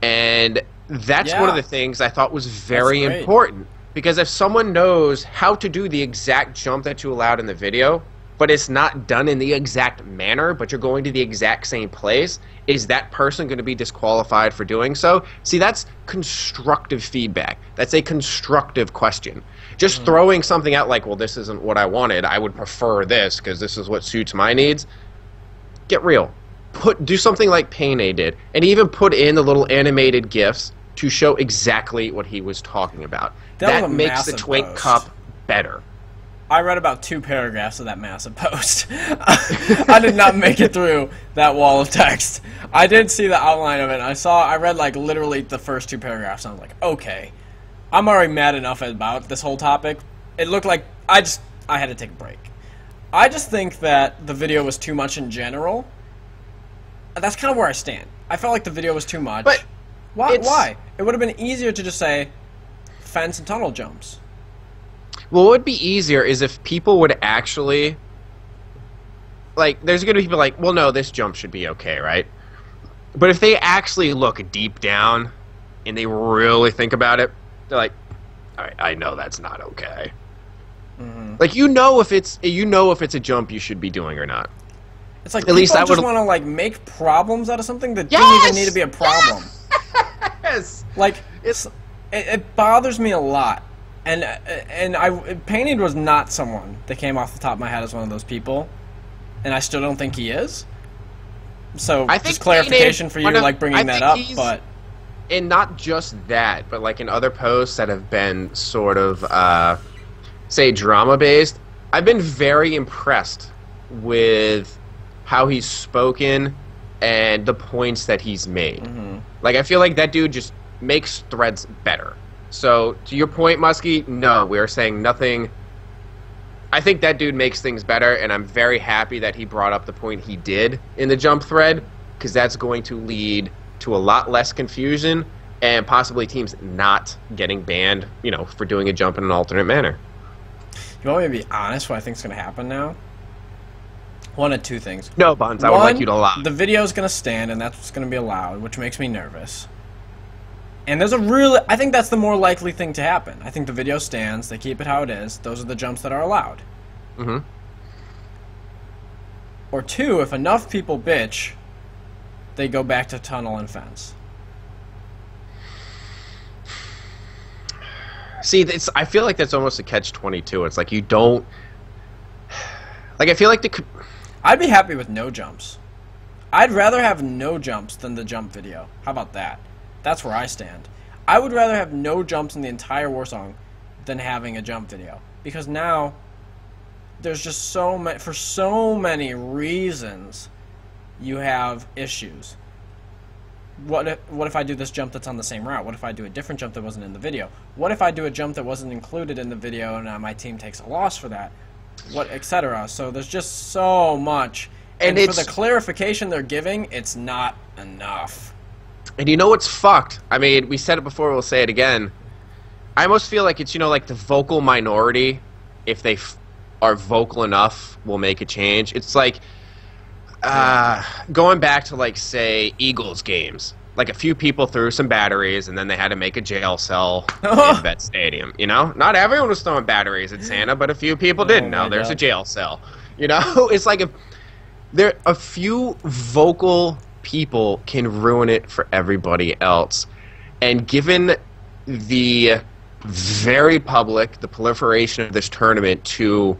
And that's one of the things I thought was very important. Because if someone knows how to do the exact jump that you allowed in the video, but it's not done in the exact manner, but you're going to the exact same place, is that person going to be disqualified for doing so? See, that's constructive feedback. That's a constructive question. Just throwing something out like, well, this isn't what I wanted, I would prefer this because this is what suits my needs. Get real. Do something like Pain-Aid did, and even put in the little animated GIFs to show exactly what he was talking about. That was That a makes the massive Twink post. Cup better. I read about 2 paragraphs of that massive post. I did not make it through that wall of text. I did see the outline of it. I read like literally the first 2 paragraphs, and I was like, okay, I'm already mad enough about this whole topic. It looked like I had to take a break. I just think that the video was too much in general. That's kind of where I stand. I felt like the video was too much. But why? It would have been easier to just say fence and tunnel jumps. Well, what would be easier is if people would actually, like, there's going to be people like, well, no, this jump should be okay, right? But if they actually look deep down and they really think about it, they're like, all right, I know that's not okay. Mm-hmm. Like, you know if it's a jump you should be doing or not. It's like at least I just want to like make problems out of something that didn't even need to be a problem. Yes. Like it bothers me a lot. And Painted was not someone that came off the top of my head as one of those people, and I still don't think he is. So I think just clarification for you, like bringing that up, but and not just that, but like in other posts that have been sort of say drama based, I've been very impressed with how he's spoken and the points that he's made. Mm-hmm. Like I feel like that dude just makes threads better. So, to your point, Muskie, no, we are saying nothing. I think that dude makes things better, and I'm very happy that he brought up the point he did in the jump thread, because that's going to lead to a lot less confusion and possibly teams not getting banned, for doing a jump in an alternate manner. You want me to be honest what I think is going to happen now? One of 2 things. No, Buns, I would like you to allow. The video is going to stand, and that's what's going to be allowed, which makes me nervous. And I think that's the more likely thing to happen. I think the video stands, they keep it how it is, those are the jumps that are allowed. Mm-hmm. Or 2, if enough people bitch, they go back to tunnel and fence. See, I feel like that's almost a catch-22. It's like you don't... Like, I feel like I'd be happy with no jumps. I'd rather have no jumps than the jump video. How about that? That's where I stand. I would rather have no jumps in the entire Warsong than having a jump video. Because now, there's just for so many reasons, you have issues. What if I do this jump that's on the same route? What if I do a different jump that wasn't in the video? What if I do a jump that wasn't included in the video and my team takes a loss for that? Etc. So there's just so much. And for the clarification they're giving, it's not enough. And you know what's fucked? I mean, we said it before, we'll say it again. I almost feel like it's, like the vocal minority, if they are vocal enough, will make a change. It's like going back to, like, say, Eagles games. Like, a few people threw some batteries, and then they had to make a jail cell in Vet Stadium, Not everyone was throwing batteries at Santa, but a few people did. Now there's a jail cell. It's like a few vocal people can ruin it for everybody else. And given the very public, the proliferation of this tournament to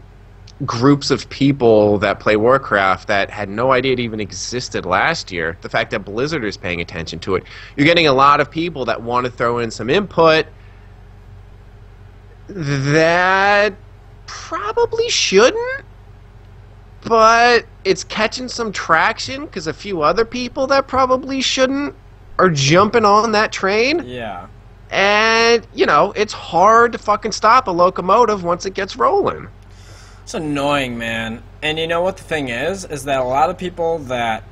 groups of people that play Warcraft that had no idea it even existed last year, the fact that Blizzard is paying attention to it, you're getting a lot of people that want to throw in some input that probably shouldn't, but it's catching some traction because a few other people that probably shouldn't are jumping on that train. Yeah. And, it's hard to fucking stop a locomotive once it gets rolling. It's annoying, man. And you know what the thing is that a lot of people that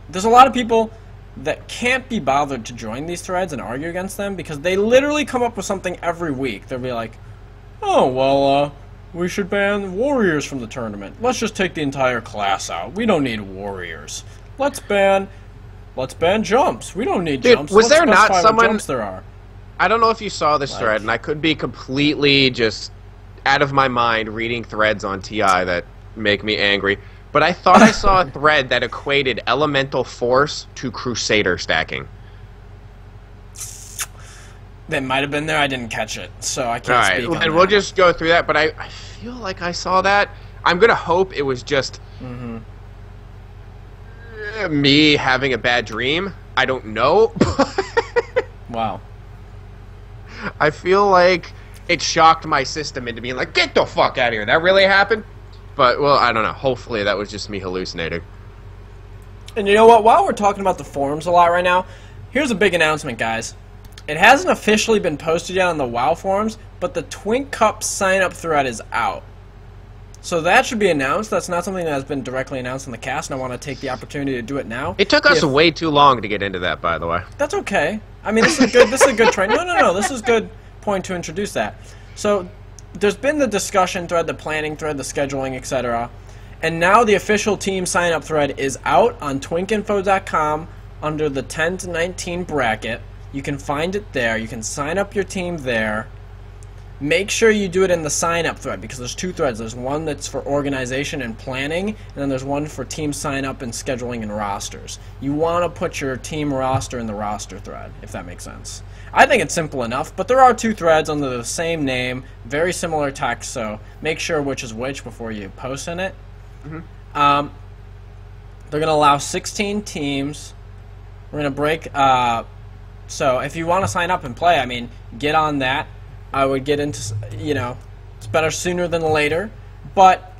there's a lot of people that can't be bothered to join these threads and argue against them because they literally come up with something every week. They'll be like, oh, well, we should ban warriors from the tournament. Let's just take the entire class out. We don't need warriors. Let's ban jumps. We don't need jumps. Was there not someone... jumps there are. I don't know if you saw this thread, and I could be completely just out of my mind reading threads on TI that make me angry, but I thought I saw a thread that equated elemental force to crusader stacking. That might have been there. I didn't catch it, so I can't speak on that. And we'll just go through that, but I feel like I saw that. I'm going to hope it was just me having a bad dream. I don't know. Wow. I feel like it shocked my system into being like, get the fuck out of here. That really happened? But, well, I don't know. Hopefully that was just me hallucinating. And you know what? While we're talking about the forums a lot right now, here's a big announcement, guys. It hasn't officially been posted yet on the WoW forums, but the Twink Cup sign-up thread is out. So that should be announced. That's not something that has been directly announced in the cast, and I want to take the opportunity to do it now. It took us way too long to get into that, by the way. That's okay. I mean, this is a good train. No. This is a good point to introduce that. So there's been the discussion thread, the planning thread, the scheduling, etc. And now the official team sign-up thread is out on twinkinfo.com under the 10 to 19 bracket. You can find it there. You can sign up your team there. Make sure you do it in the sign-up thread because there's two threads. There's one that's for organization and planning, and then there's one for team sign-up and scheduling and rosters. You want to put your team roster in the roster thread, if that makes sense. I think it's simple enough, but there are two threads under the same name, very similar text, so make sure which is which before you post in it. Mm-hmm. They're going to allow 16 teams. We're going to break... so if you want to sign up and play, I mean, get on that. I would get into, it's better sooner than later. But,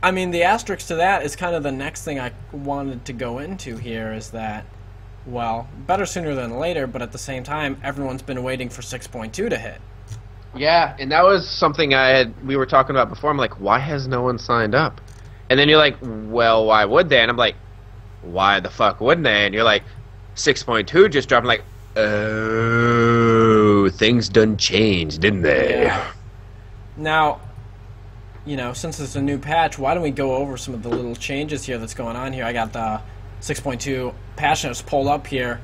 I mean, the asterisk to that is kind of the next thing I wanted to go into here is that, well, better sooner than later, but at the same time, everyone's been waiting for 6.2 to hit. Yeah, and that was something we were talking about before. I'm like, why has no one signed up? And then you're like, well, why would they? And I'm like, why the fuck wouldn't they? And you're like, 6.2 just dropped. I'm like, oh, things done changed, didn't they? Yeah. Now, since it's a new patch, why don't we go over some of the little changes here that's going on here? I got the 6.2 patch notes pulled up here.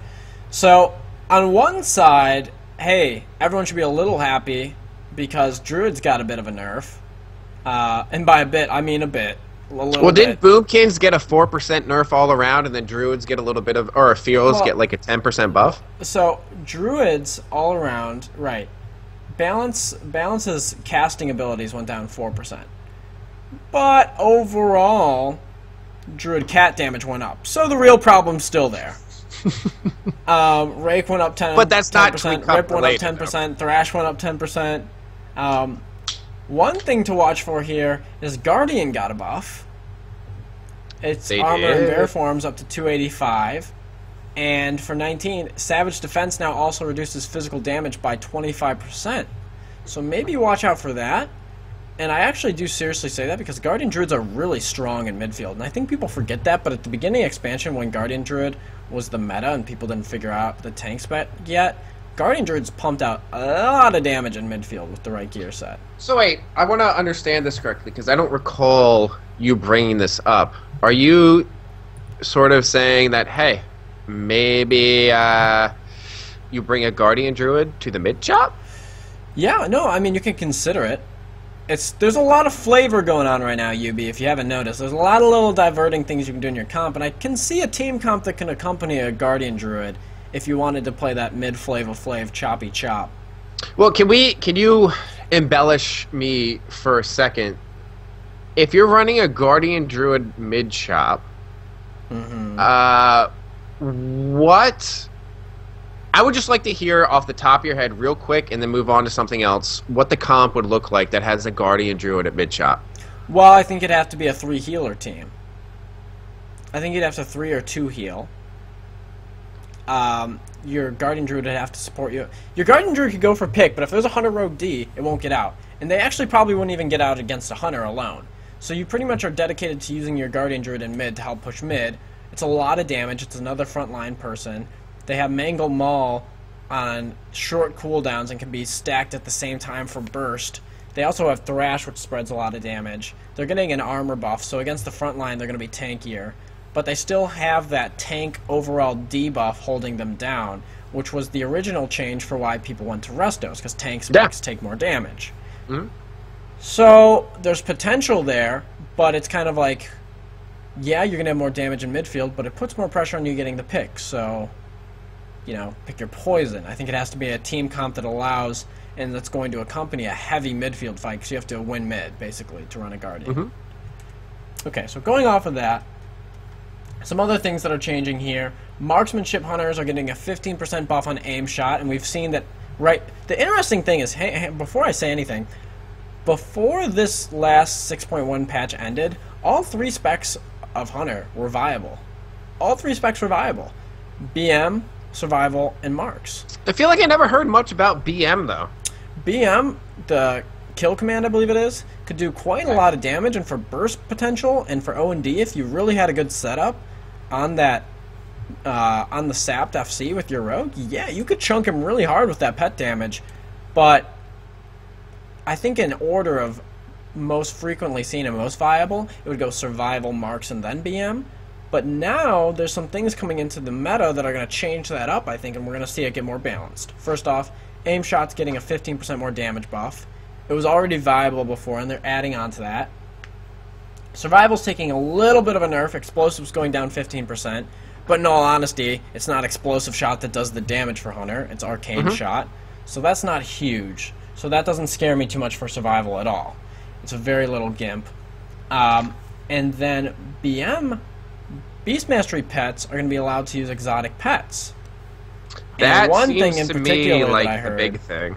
So, on one side, hey, everyone should be a little happy because Druid's got a bit of a nerf. And by a bit, I mean a bit. Well, didn't Boomkins get a 4% nerf all around, and then Druids get a little bit of, or Feels get like a 10% buff? So, Druids all around, right. Balance's casting abilities went down 4%. But overall, Druid cat damage went up. So the real problem's still there. Rake went up 10%. But that's 10%, not Rip went up 10%. Though. Thrash went up 10%. One thing to watch for here is Guardian got a buff. Its armor and bear forms up to 285. And for 19, Savage Defense now also reduces physical damage by 25%. So maybe watch out for that. And I actually do seriously say that because Guardian Druids are really strong in midfield. And I think people forget that, but at the beginning of expansion when Guardian Druid was the meta and people didn't figure out the tank spec yet, Guardian Druids pumped out a lot of damage in midfield with the right gear set. So wait, I want to understand this correctly because I don't recall you bringing this up. Are you sort of saying that, hey, maybe you bring a Guardian Druid to the mid chop? Yeah, no, I mean, you can consider it. There's a lot of flavor going on right now, UB, if you haven't noticed. There's a lot of little diverting things you can do in your comp, and I can see a team comp that can accompany a Guardian Druid if you wanted to play that mid-flav choppy chop. Well, can you embellish me for a second? If you're running a Guardian Druid mid chop, what? I would just like to hear off the top of your head real quick and then move on to something else, what the comp would look like that has a Guardian Druid at mid chop. Well, I think it'd have to be a 3 healer team. I think you'd have to 3 or 2 heal. Your Guardian Druid would have to support you. Your Guardian Druid could go for pick, but if there's a Hunter Rogue D, it won't get out. And they actually probably wouldn't even get out against a Hunter alone. So you pretty much are dedicated to using your Guardian Druid in mid to help push mid. It's a lot of damage. It's another frontline person. They have Mangle Maul on short cooldowns and can be stacked at the same time for burst. They also have Thrash, which spreads a lot of damage. They're getting an armor buff, so against the front line, they're going to be tankier. But they still have that tank overall debuff holding them down, which was the original change for why people went to Restos, because tanks take more damage. Mm-hmm. So there's potential there, but it's kind of like, yeah, you're going to have more damage in midfield, but it puts more pressure on you getting the pick. So, pick your poison. I think it has to be a team comp that allows and that's going to accompany a heavy midfield fight, because you have to win mid, basically, to run a Guardian. Mm-hmm. Okay, so going off of that, some other things that are changing here. Marksmanship hunters are getting a 15% buff on aim shot, and we've seen that, right? The interesting thing is, before I say anything, before this last 6.1 patch ended, all 3 specs of hunter were viable. All 3 specs were viable. BM, survival, and marks. I feel like I never heard much about BM, though. BM, the kill command, I believe it is, could do quite a lot of damage, and for burst potential and for O&D, if you really had a good setup on that, on the sapped FC with your rogue, yeah, you could chunk him really hard with that pet damage. But I think in order of most frequently seen and most viable, it would go survival, marks, and then BM. But now there's some things coming into the meta that are going to change that up, I think, and we're going to see it get more balanced. First off, aim shot's getting a 15% more damage buff. It was already viable before, and they're adding on to that. Survival's taking a little bit of a nerf. Explosive's going down 15%. But in all honesty, it's not explosive shot that does the damage for hunter. It's arcane shot. So that's not huge. So that doesn't scare me too much for survival at all. It's a very little gimp. And then BM, Beast Mastery pets are going to be allowed to use exotic pets. That seems to me like the big thing.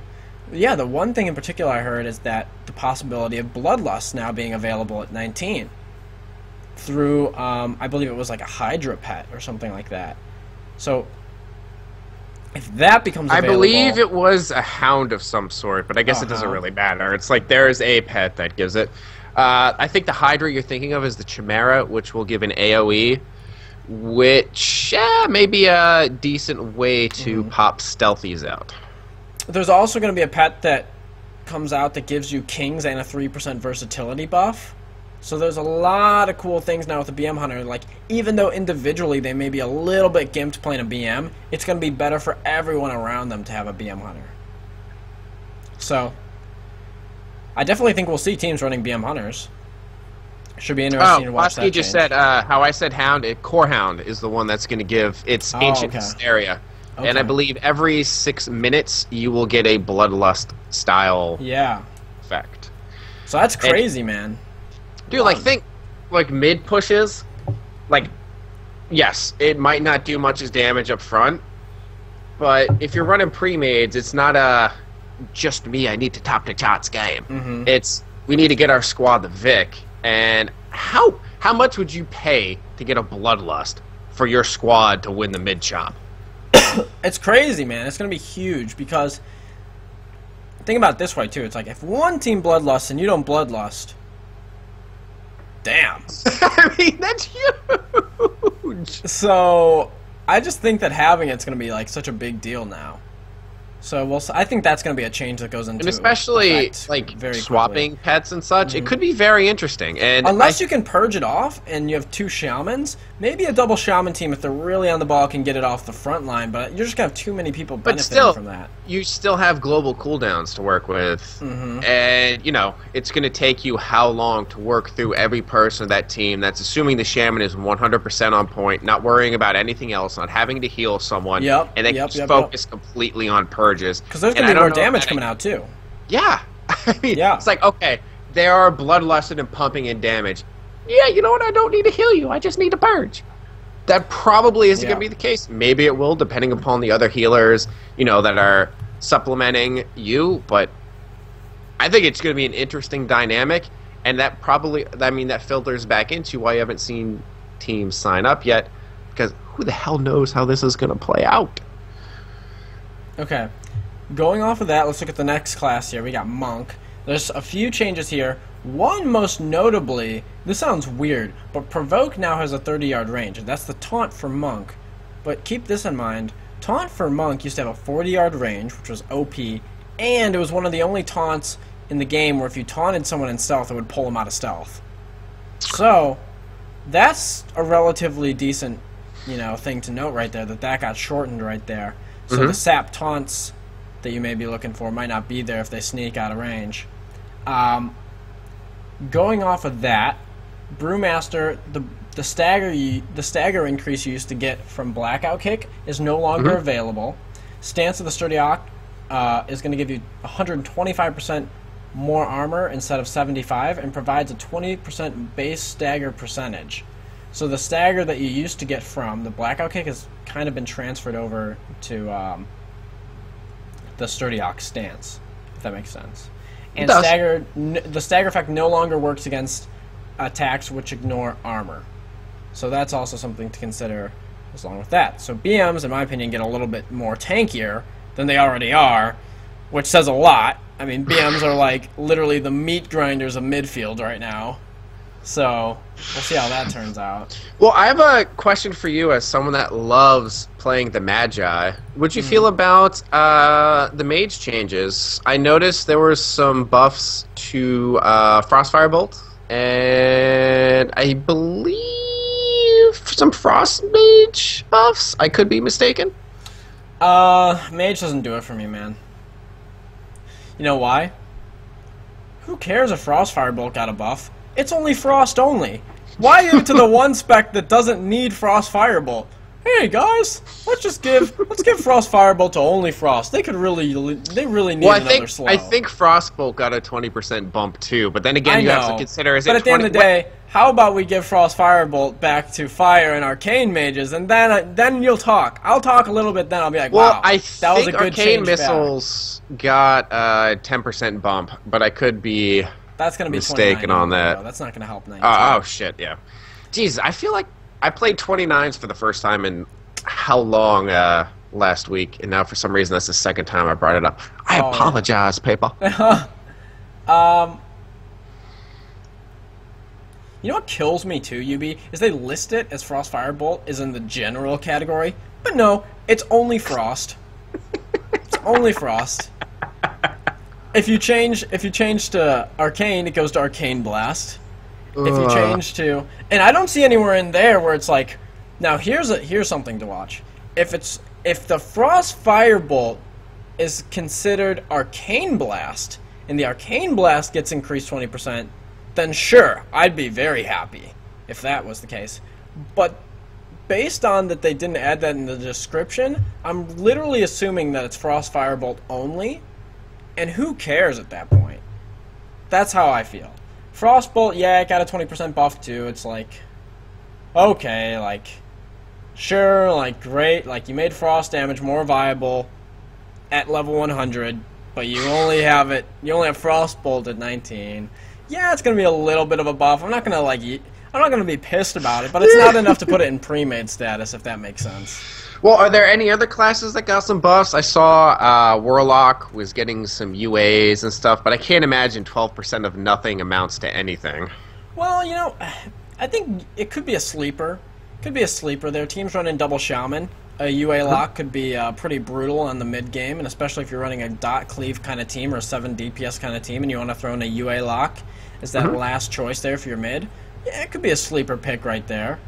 Yeah, the one thing in particular I heard is that the possibility of Bloodlust now being available at 19 through, I believe it was like a Hydra pet or something like that. So if that becomes available... I believe it was a hound of some sort, but I guess it doesn't really matter. It's like there's a pet that gives it. I think the Hydra you're thinking of is the Chimera, which will give an AoE, which may be a decent way to pop stealthies out. There's also going to be a pet that comes out that gives you kings and a 3% versatility buff. So there's a lot of cool things now with the BM Hunter. Like, even though individually they may be a little bit gimped playing a BM, it's going to be better for everyone around them to have a BM Hunter. So I definitely think we'll see teams running BM Hunters. Should be interesting to watch that change. Just said how I said Hound. Core Hound is the one that's going to give its Ancient Hysteria. Okay. And I believe every 6 minutes you will get a Bloodlust style effect. So that's crazy, man. Dude, like, think, like, mid pushes, like, yes, it might not do much as damage up front, but if you're running pre-mades, it's not a just me, I need to top the charts game. It's, we need to get our squad the Vic, and how much would you pay to get a Bloodlust for your squad to win the mid chop? It's crazy, man. It's going to be huge, because think about it this way, too. It's like, if one team Bloodlusts and you don't Bloodlust, damn. I mean, that's huge. So I just think that having it's going to be like such a big deal now. So I think that's going to be a change that goes into, and especially like swapping pets and such. It could be very interesting. And unless you can purge it off and you have 2 shamans, maybe a double shaman team, if they're really on the ball, can get it off the front line. But you're just going to have too many people benefiting from that. You still have global cooldowns to work with, and you know it's going to take you how long to work through every person of that team. That's assuming the shaman is 100% on point, not worrying about anything else, not having to heal someone, and they can just focus completely on purge. Because there's going to be more damage coming out, too. Yeah. I mean, it's like, okay, they are bloodlusted and pumping in damage. Yeah, you know what? I don't need to heal you. I just need to purge. That probably isn't going to be the case. Maybe it will, depending upon the other healers, you know, that are supplementing you. But I think it's going to be an interesting dynamic. And that probably, I mean, that filters back into why you haven't seen teams sign up yet. Because who the hell knows how this is going to play out? Okay. Going off of that, let's look at the next class here. We got Monk. There's a few changes here. One, most notably, this sounds weird, but Provoke now has a 30-yard range, and that's the taunt for Monk. But keep this in mind. Taunt for Monk used to have a 40-yard range, which was OP, and it was one of the only taunts in the game where if you taunted someone in stealth, it would pull them out of stealth. So, that's a relatively decent, you know, thing to note right there, that got shortened right there. So the sap taunts that you may be looking for might not be there if they sneak out of range. Going off of that, Brewmaster, the stagger increase you used to get from Blackout Kick is no longer available. Stance of the Sturdy Ox is going to give you 125% more armor instead of 75, and provides a 20% base stagger percentage. So the stagger that you used to get from the Blackout Kick is kind of been transferred over to the Sturdy Ox stance, if that makes sense. And the stagger effect no longer works against attacks which ignore armor. So that's also something to consider along with that. So BMs, in my opinion, get a little bit more tankier than they already are, which says a lot. I mean, BMs are like literally the meat grinders of midfield right now. So we'll see how that turns out. Well, I have a question for you as someone that loves playing the Magi. Would you feel about the mage changes? I noticed there were some buffs to Frostfire Bolt, and I believe some Frost Mage buffs. I could be mistaken. Mage doesn't do it for me, man. You know why? Who cares if Frostfire Bolt got a buff? It's only Frost only. Why are you to the one spec that doesn't need Frost Firebolt? Hey guys, let's give Frost Firebolt to only Frost. They really need another slow. I think Frostbolt got a 20% bump too, but then again you have to consider But at the end of the day, how about we give Frost Firebolt back to Fire and Arcane Mages, and then you'll talk. I'll talk a little bit, then I'll be like, wow, that was a good Arcane Missiles got a 10% bump, but I could be that's going to be mistaken on that. Bro. That's not going to help 19. Oh shit, yeah. Jeez, I feel like I played 29s for the first time in how long last week, and now for some reason that's the second time I brought it up. I apologize, people. You know what kills me too, UB, is they list it as Frost Firebolt is in the general category, but no, it's only Frost. It's only Frost. If you change to Arcane, it goes to Arcane Blast. If you change to, and I don't see anywhere in there where it's like, now here's something to watch. If the Frost Firebolt is considered Arcane Blast, and the Arcane Blast gets increased 20%, then sure, I'd be very happy if that was the case. But based on that they didn't add that in the description, I'm literally assuming that it's Frost Firebolt only. And who cares at that point? That's how I feel. Frostbolt, yeah, it got a 20% buff too. It's like, okay, like, sure, like, great. Like, you made frost damage more viable at level 100, but you only have Frostbolt at 19. Yeah, it's gonna be a little bit of a buff. I'm not gonna be pissed about it, but it's not enough to put it in pre-made status, if that makes sense. Well, are there any other classes that got some buffs? I saw Warlock was getting some UAs and stuff, but I can't imagine 12% of nothing amounts to anything. Well, you know, I think it could be a sleeper. Could be a sleeper. Their teams running double Shaman. A UA lock could be pretty brutal on the mid game, and especially if you're running a dot cleave kind of team or a 7 DPS kind of team and you want to throw in a UA lock as that last choice there for your mid. Yeah, it could be a sleeper pick right there.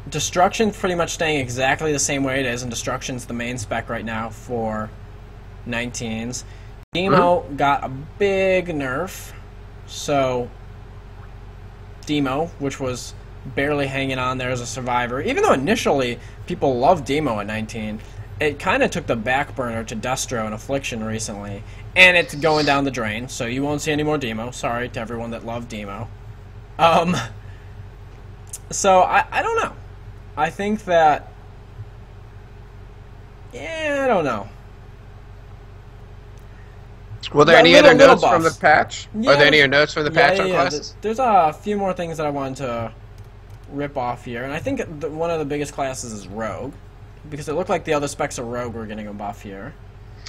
Destruction's pretty much staying exactly the same way it is, and Destruction's the main spec right now for 19s. Demo got a big nerf, so Demo, which was barely hanging on there as a survivor, even though initially people loved Demo at 19, it kind of took the back burner to Destro and Affliction recently, and it's going down the drain, so you won't see any more Demo. Sorry to everyone that loved Demo. So I don't know. I think that, yeah, I don't know. Were there any other notes from the patch? Yeah, are there any other notes from the patch on classes? There's a few more things that I wanted to rip off here, and I think one of the biggest classes is Rogue, because it looked like the other specs of Rogue were getting a buff here.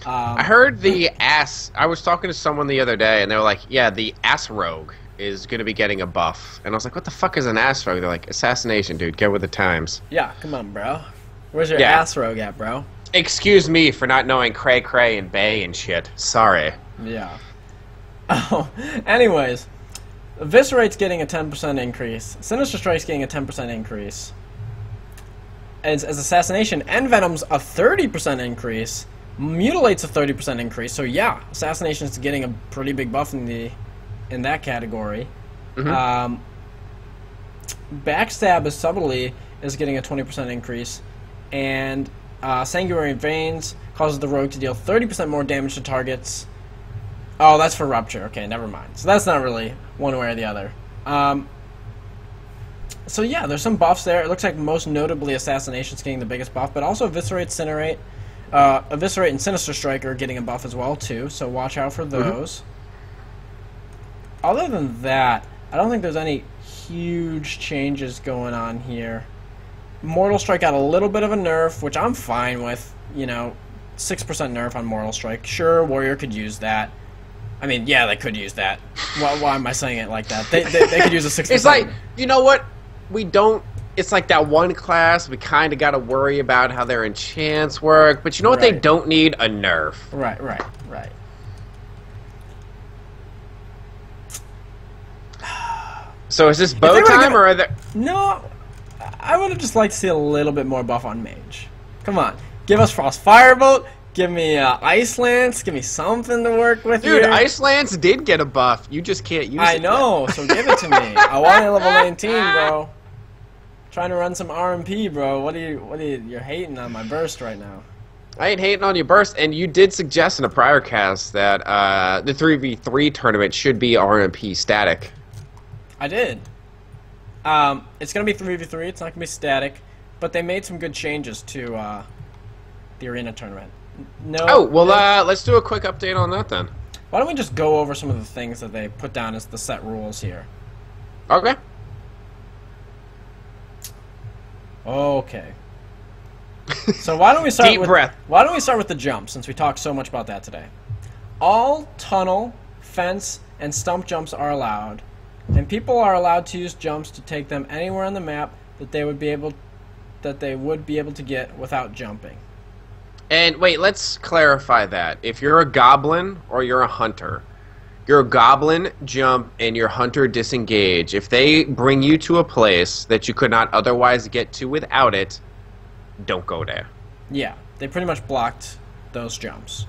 I heard the ass. I was talking to someone the other day, and they were like, "Yeah, the ass Rogue is going to be getting a buff," and I was like, "What the fuck is an ass Rogue?" They're like, "Assassination, dude. Get with the times." Yeah, come on, bro. Where's your ass Rogue at, bro? Excuse me for not knowing Cray Cray and Bay and shit. Sorry. Yeah. Oh, anyways, Eviscerate's getting a 10% increase. Sinister Strike's getting a 10% increase. As Assassination and Venom's a 30% increase. Mutilate's a 30% increase. So yeah, Assassination's getting a pretty big buff in that category. Backstab is subtly is getting a 20% increase, and Sanguinary Veins causes the rogue to deal 30% more damage to targets. Oh, that's for Rupture. Okay, never mind. So that's not really one way or the other. So yeah, there's some buffs there. It looks like most notably Assassination's getting the biggest buff, but also Eviscerate, Incinerate, Eviscerate and Sinister Strike are getting a buff as well too, so watch out for those. Other than that, I don't think there's any huge changes going on here. Mortal Strike got a little bit of a nerf, which I'm fine with. 6% nerf on Mortal Strike. Sure, Warrior could use that. I mean, yeah, they could use that. Why am I saying it like that? They could use a 6%. It's like, you know what? We don't... It's like that one class, we kind of got to worry about how their enchants work, but you know what they don't need? A nerf. Right. So is this bow time, or are there... No, I would have just liked to see a little bit more buff on Mage. Come on. Give us Frost Firebolt, give me Ice Lance, give me something to work with here. Dude, Ice Lance did get a buff. You just can't use it. I know, so give it to me. I want it at level 19, bro. Trying to run some RMP, bro. What are you, you're hating on my burst right now. I ain't hating on your burst, and you did suggest in a prior cast that the 3v3 tournament should be RMP static. I did. It's going to be 3v3, it's not going to be static, but they made some good changes to the arena tournament. Let's do a quick update on that then. Why don't we just go over some of the things that they put down as the set rules here? Okay. Okay. So why don't we start Deep breath. Why don't we start with the jump, since we talked so much about that today? All tunnel, fence, and stump jumps are allowed, and people are allowed to use jumps to take them anywhere on the map that they would be able to get without jumping. And wait, let's clarify that. If you're a goblin or you're a hunter, your goblin jump and your hunter disengage. If they bring you to a place that you could not otherwise get to without it, don't go there. Yeah, they pretty much blocked those jumps.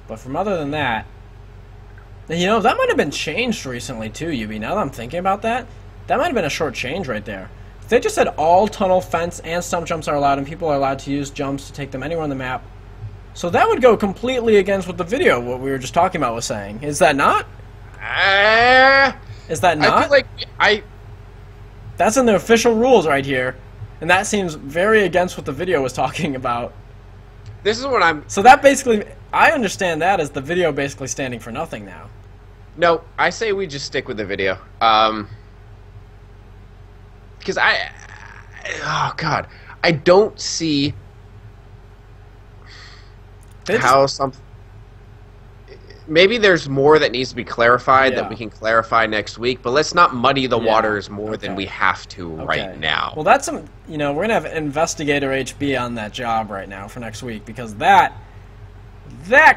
But from other than that, that might have been changed recently too, Yubi. Now that I'm thinking about that, that might have been a short change right there. If they just said all tunnel, fence, and stump jumps are allowed, and people are allowed to use jumps to take them anywhere on the map, so that would go completely against what the video, what we were just talking about, was saying. Is that not? Is that not? I feel like That's in the official rules right here, and that seems very against what the video was talking about. This is what I'm... So that basically... I understand that as the video basically standing for nothing now. No, I say we just stick with the video. Because oh God, I don't see how maybe there's more that needs to be clarified that we can clarify next week, but let's not muddy the waters more than we have to right now. Well, that's we're gonna have Investigator HB on that job right now for next week, because that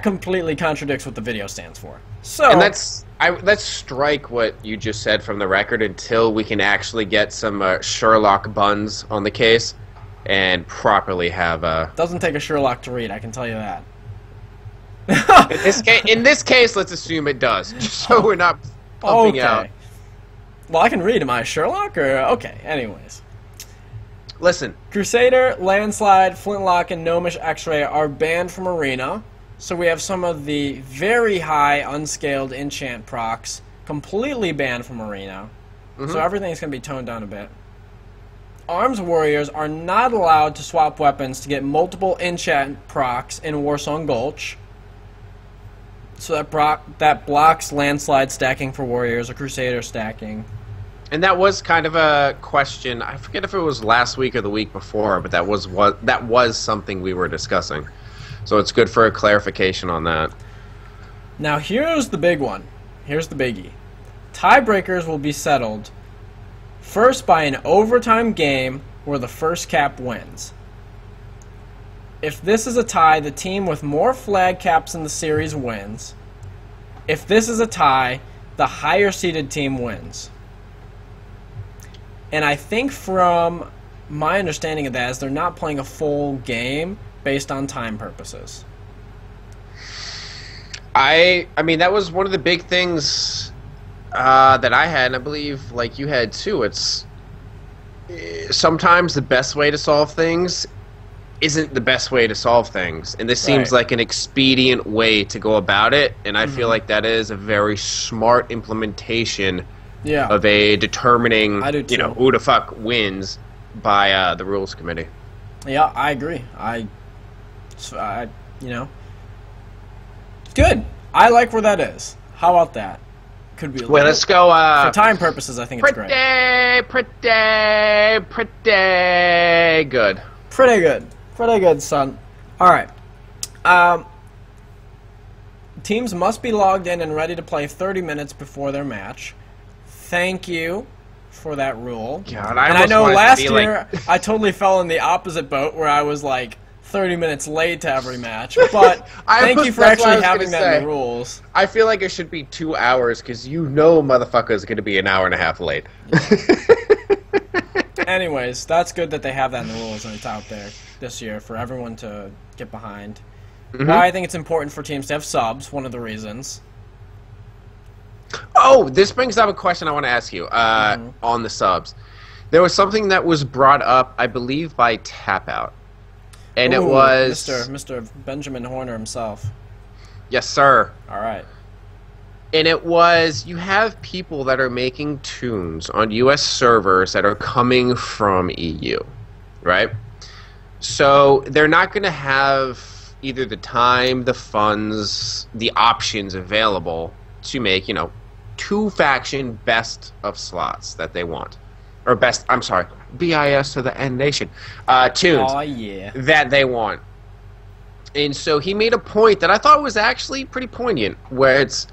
completely contradicts what the video stands for. So, and let's strike what you just said from the record until we can actually get some Sherlock buns on the case and properly have a... Doesn't take a Sherlock to read, I can tell you that. In this case, let's assume it does, just so we're not pumping out. Well, I can read. Am I a Sherlock? Or okay, anyways. Listen. Crusader, Landslide, Flintlock, and Gnomish X-Ray are banned from Arena. So we have some of the very high unscaled enchant procs completely banned from Arena. So everything's going to be toned down a bit. Arms Warriors are not allowed to swap weapons to get multiple enchant procs in Warsong Gulch. So that blocks Landslide stacking for Warriors or Crusader stacking. And that was kind of a question. I forget if it was last week or the week before, but that was something we were discussing. So it's good for a clarification on that. Now here's the big one. Here's the biggie. Tiebreakers will be settled first by an overtime game where the first cap wins. If this is a tie, the team with more flag caps in the series wins. If this is a tie, the higher seeded team wins. And I think from my understanding of that is they're not playing a full game based on time purposes. I mean, that was one of the big things that I had, and I believe like you had too. It's sometimes the best way to solve things isn't the best way to solve things, and this seems like an expedient way to go about it, and I feel like that is a very smart implementation of a determining, I do too. Who the fuck wins by the rules committee. Yeah, I agree. It's good. I like where that is. How about that? Could be a Wait, let's go. For time purposes, I think it's great. Pretty good. Pretty good, son. All right. Teams must be logged in and ready to play 30 minutes before their match. Thank you for that rule. God, and I know last year I totally fell in the opposite boat where I was like 30 minutes late to every match. But thank you for actually having that in the rules. I feel like it should be 2 hours because motherfucker is going to be an hour and a half late. Anyways, that's good that they have that in the rules and it's out there this year for everyone to get behind. Why I think it's important for teams to have subs, one of the reasons. Oh, this brings up a question I want to ask you on the subs. There was something that was brought up, I believe, by Tap Out. And it was... Mr. Benjamin Horner himself. Yes, sir. All right. And it was, you have people that are making tunes on U.S. servers that are coming from EU, right? So they're not going to have either the time, the funds, the options available to make, 2-faction best of slots that they want. Or BIS to the N Nation. Tunes that they want. And so he made a point that I thought was actually pretty poignant, where it's,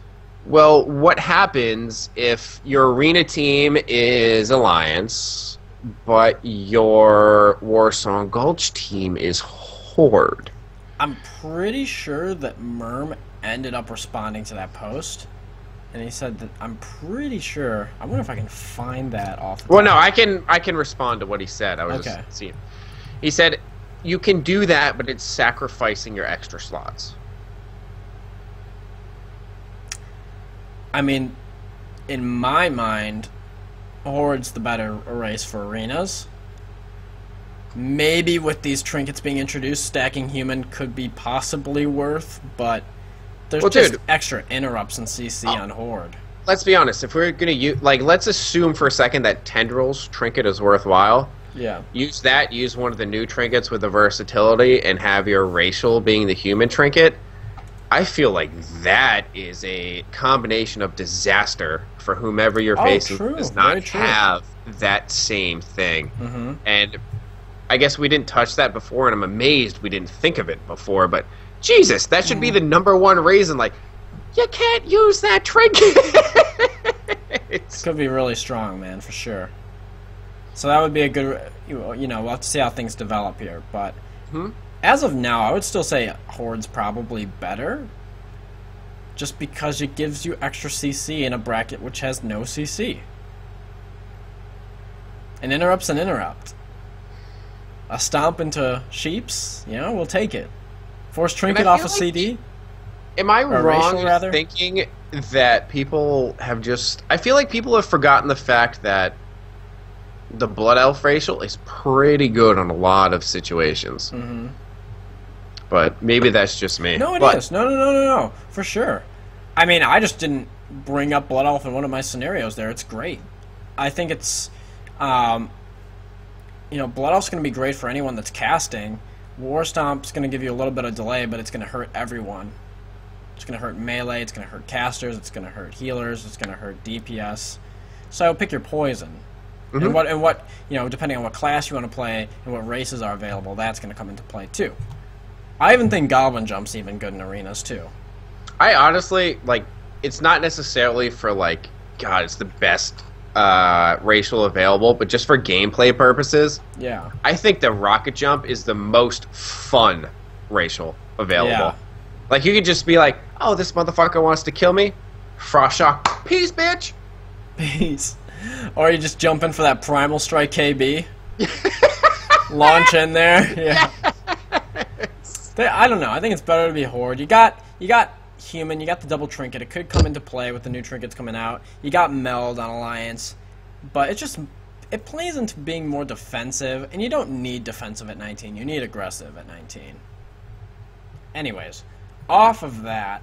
well, what happens if your arena team is Alliance, but your Warsong Gulch team is Horde? I'm pretty sure that Merm ended up responding to that post, and he said that I'm pretty sure. I wonder if I can find that off. Well, no, I can respond to what he said. I was just seeing. He said you can do that, but it's sacrificing your extra slots. I mean, in my mind, Horde's the better race for arenas. Maybe with these trinkets being introduced, stacking human could be possibly worth, but there's extra interrupts in CC on Horde. Let's be honest. If we're going to use... let's assume for a second that Tendrils trinket is worthwhile. Yeah. Use that. Use one of the new trinkets with the versatility and have your racial being the human trinket. I feel like that is a combination of disaster for whomever you're facing who does not have that same thing. And I guess we didn't touch that before, and I'm amazed we didn't think of it before, but Jesus, that should be the #1 reason, you can't use that trinket! It's going to be really strong, man, for sure. So that would be a good, we'll have to see how things develop here, but as of now, I would still say Horde's probably better, just because it gives you extra CC in a bracket which has no CC. An interrupt's an interrupt. A stomp into sheeps, we'll take it. Force trinket off a CD. Am I wrong in thinking that people have just... I feel like people have forgotten the fact that the Blood Elf racial is pretty good on a lot of situations. But maybe that's just me. No, it is. No. For sure. I mean, I just didn't bring up Blood Elf in one of my scenarios there. It's great. I think it's... Blood Elf's going to be great for anyone that's casting. War Stomp's going to give you a little bit of delay, but it's going to hurt everyone. It's going to hurt melee, it's going to hurt casters, it's going to hurt healers, it's going to hurt DPS. So pick your poison. And what depending on what class you want to play and what races are available, that's going to come into play too. I even think Goblin Jump's even good in arenas too. I honestly, it's not necessarily for, God, it's the best racial available, but just for gameplay purposes, I think the Rocket Jump is the most fun racial available. You could just be like, oh, this motherfucker wants to kill me. Frost Shock. Peace, bitch! Peace. Or you just jump in for that Primal Strike KB. Launch in there. Yeah. I don't know. I think it's better to be Horde. You got human, you got the double trinket. It could come into play with the new trinkets coming out. You got Meld on Alliance. But it plays into being more defensive, and you don't need defensive at 19. You need aggressive at 19. Anyways, off of that,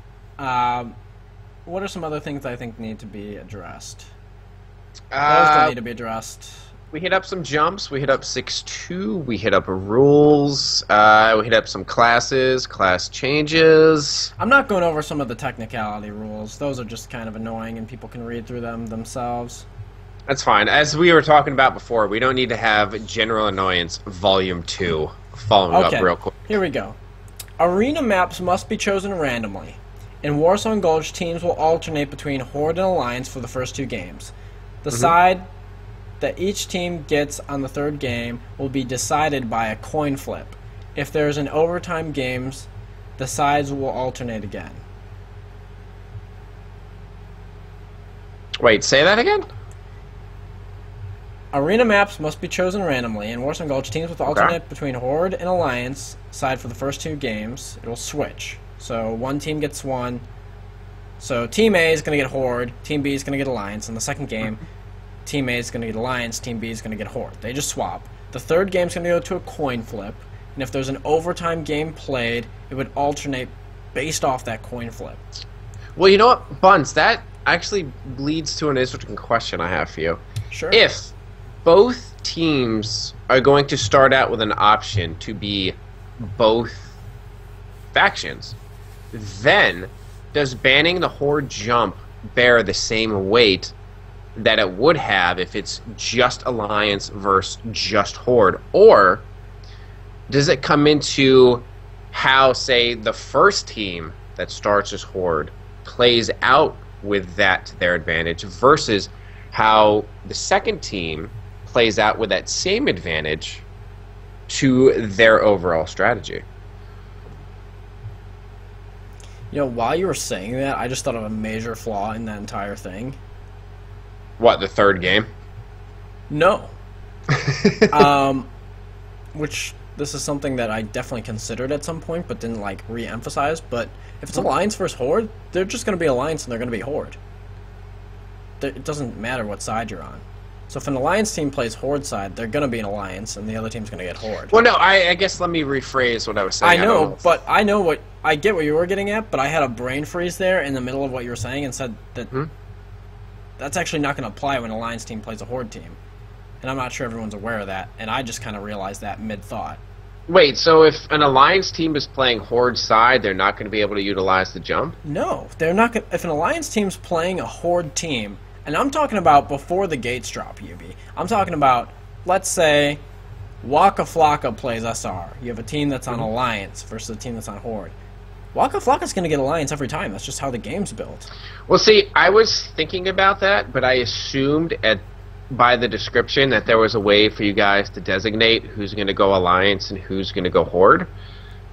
what are some other things I think need to be addressed? Those don't need to be addressed. We hit up some jumps. We hit up 6.2. We hit up rules. We hit up some classes, class changes. I'm not going over some of the technicality rules. Those are just kind of annoying, and people can read through them themselves. That's fine. As we were talking about before, we don't need to have General Annoyance Volume 2 following up real quick. Here we go. Arena maps must be chosen randomly. In Warsong Gulch, teams will alternate between Horde and Alliance for the first 2 games. The side that each team gets on the 3rd game will be decided by a coin flip. If there is an overtime games, the sides will alternate again. Wait, say that again? Arena maps must be chosen randomly. In Warsong Gulch, teams will alternate between Horde and Alliance side for the first 2 games. It'll switch. So one team gets one. So Team A is going to get Horde, Team B is going to get Alliance. In the second game, Team A is going to get Alliance, Team B is going to get Horde. They just swap. The 3rd game is going to go to a coin flip, and if there's an overtime game played, it would alternate based off that coin flip. Well, you know what, Buns, that actually leads to an interesting question I have for you. Sure. If both teams are going to start out with an option to be both factions, then does banning the Horde jump bear the same weight that it would have if it's just Alliance versus just Horde? Or does it come into how, say, the first team that starts as Horde plays out with that to their advantage versus how the second team plays out with that same advantage to their overall strategy? You know, while you were saying that, I just thought of a major flaw in that entire thing. What, the 3rd game? No. Which, this is something that I definitely considered at some point, but didn't, like, re-emphasize. But if it's Alliance versus Horde, they're just going to be Alliance and they're going to be Horde. It doesn't matter what side you're on. So if an Alliance team plays Horde side, they're going to be an Alliance, and the other team's going to get Horde. Well, no, I guess let me rephrase what I was saying. I get what you were getting at, but I had a brain freeze there in the middle of what you were saying and said that that's actually not going to apply when an Alliance team plays a Horde team. And I'm not sure everyone's aware of that, and I just kind of realized that mid-thought. Wait, so if an Alliance team is playing Horde side, they're not going to be able to utilize the jump? No, they're not. If an Alliance team's playing a Horde team, and I'm talking about before the gates drop, UB. I'm talking about, let's say, Waka Flocka plays SR. You have a team that's on Alliance versus a team that's on Horde. Waka Flocka's going to get Alliance every time. That's just how the game's built. Well, see, I was thinking about that, but I assumed by the description that there was a way for you guys to designate who's going to go Alliance and who's going to go Horde.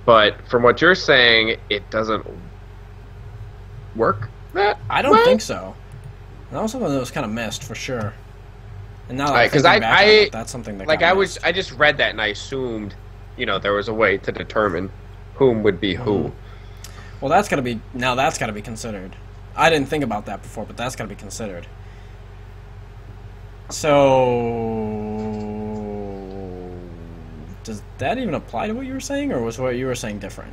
But from what you're saying, it doesn't work that I don't way? think so. That was something that was kind of missed, for sure. And now that I'm because thinking back on it, that's something that got missed. I just read that and I assumed, there was a way to determine whom would be who. Well, that's got to be considered. I didn't think about that before, but that's got to be considered. So, does that even apply to what you were saying, or was what you were saying different?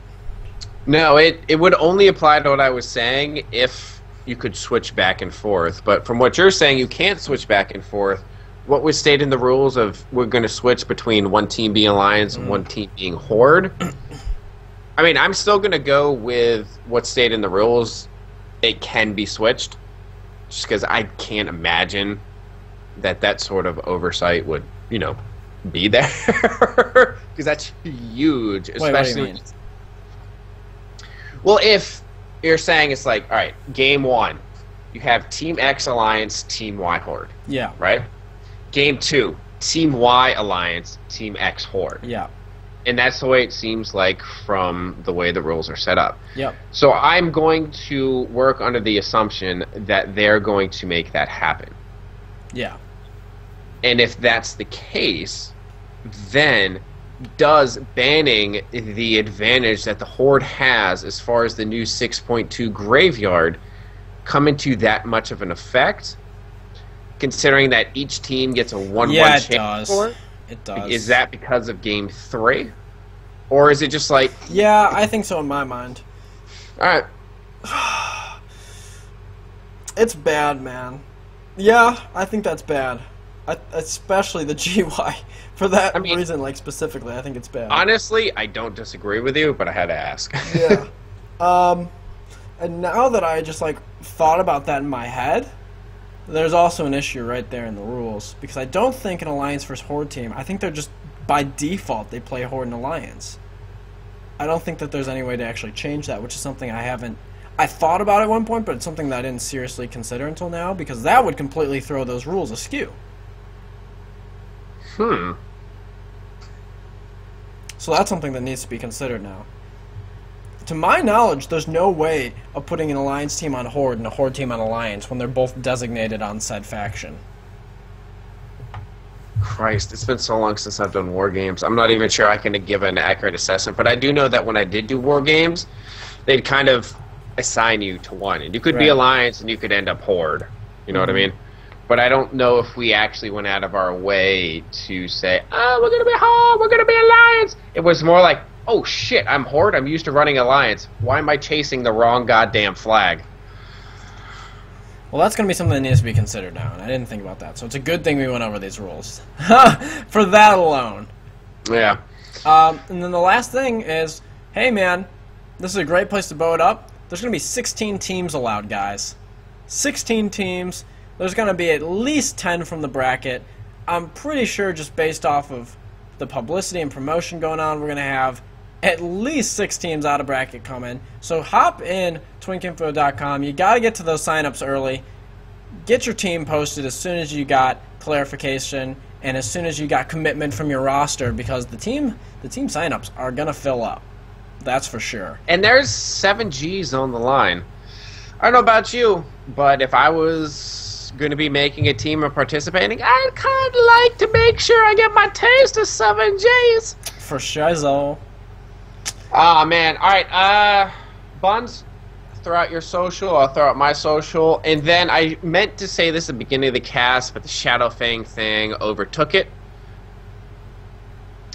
No, it would only apply to what I was saying if you could switch back and forth. But from what you're saying, you can't switch back and forth. What was stated in the rules of we're going to switch between one team being Alliance and one team being Horde? I mean, I'm still going to go with what's stated in the rules. It can be switched, just because I can't imagine that sort of oversight would, be there. Because that's huge, especially. Wait, what do you mean? Well, if you're saying it's like, all right, game 1, you have Team X Alliance, Team Y Horde. Yeah. Right? Game 2, Team Y Alliance, Team X Horde. Yeah. And that's the way it seems like from the way the rules are set up. Yep. So I'm going to work under the assumption that they're going to make that happen. Yeah. And if that's the case, then does banning the advantage that the Horde has as far as the new 6.2 graveyard come into that much of an effect? Considering that each team gets a 1-1 chance for it? It does. Is that because of Game 3? Or is it just like... Yeah, I think so in my mind. Alright. It's bad, man. Yeah, I think that's bad. Especially the GY. For that mean, reason, like, specifically, I think it's bad. Honestly, I don't disagree with you, but I had to ask. Yeah. And now that I just, like, thought about that in my head, there's also an issue right there in the rules. Because I don't think an Alliance versus Horde team, I think they're just, by default, they play Horde and Alliance. I don't think that there's any way to actually change that, which is something I thought about at one point, but it's something that I didn't seriously consider until now, because that would completely throw those rules askew. So that's something that needs to be considered now. To my knowledge, there's no way of putting an Alliance team on Horde and a Horde team on Alliance when they're both designated on said faction. Christ, it's been so long since I've done war games. I'm not even sure I can give an accurate assessment, but I do know that when I did do war games, they'd kind of assign you to one, and you could be Alliance and you could end up Horde. You know what I mean? But I don't know if we actually went out of our way to say, oh, we're going to be Horde, we're going to be Alliance. It was more like, oh shit, I'm Horde, I'm used to running Alliance. Why am I chasing the wrong goddamn flag? Well, that's going to be something that needs to be considered now, and I didn't think about that. So it's a good thing we went over these rules. For that alone. Yeah. And then the last thing is, hey man, this is a great place to bow it up. There's going to be 16 teams allowed, guys. 16 teams. There's going to be at least 10 from the bracket. I'm pretty sure just based off of the publicity and promotion going on, we're going to have at least 6 teams out of bracket coming. So hop in twinkinfo.com. You got to get to those signups early. Get your team posted as soon as you got clarification and as soon as you got commitment from your roster, because the team signups are going to fill up. That's for sure. And there's 7 Gs on the line. I don't know about you, but if I was going to be making a team and participating, I'd kind of like to make sure I get my taste of 7 Gs. For shizo. Ah, man. All right, Buns, throw out your social, I'll throw out my social, and then I meant to say this at the beginning of the cast, but the Shadow Fang thing overtook it.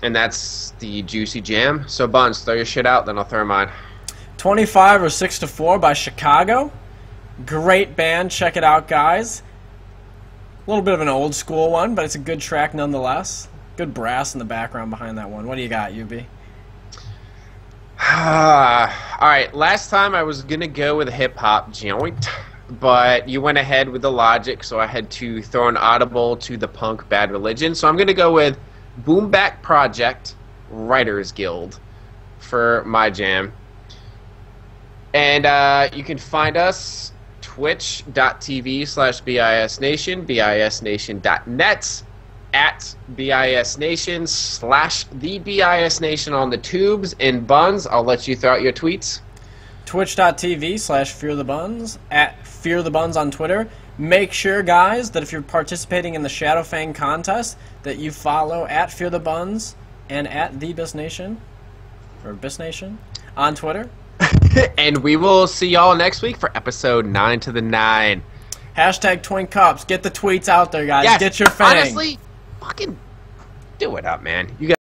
And that's the Juicy Jam. So, Buns, throw your shit out, then I'll throw mine. 25 or 6 to 4 by Chicago. Great band. Check it out, guys. A little bit of an old school one, but it's a good track nonetheless. Good brass in the background behind that one. What do you got, UB? Alright, last time I was going to go with a hip-hop joint, but you went ahead with the logic, so I had to throw an audible to the punk Bad Religion. So I'm going to go with Boom Back Project Writers Guild for my jam. And you can find us twitch.tv/bisnation, bisnation.net, at bisnation/the on the tubes. And Buns, I'll let you throw out your tweets. Twitch.tv/fearthebuns, at fearthebuns on Twitter. Make sure, guys, that if you're participating in the Shadow Fang contest, that you follow at fearthebuns and at the bisnation, or bisnation, on Twitter. And we will see y'all next week for episode 9 to the 9. Hashtag Twin Cups. Get the tweets out there, guys. Yes, get your fang. Honestly, fucking do it up, man. You guys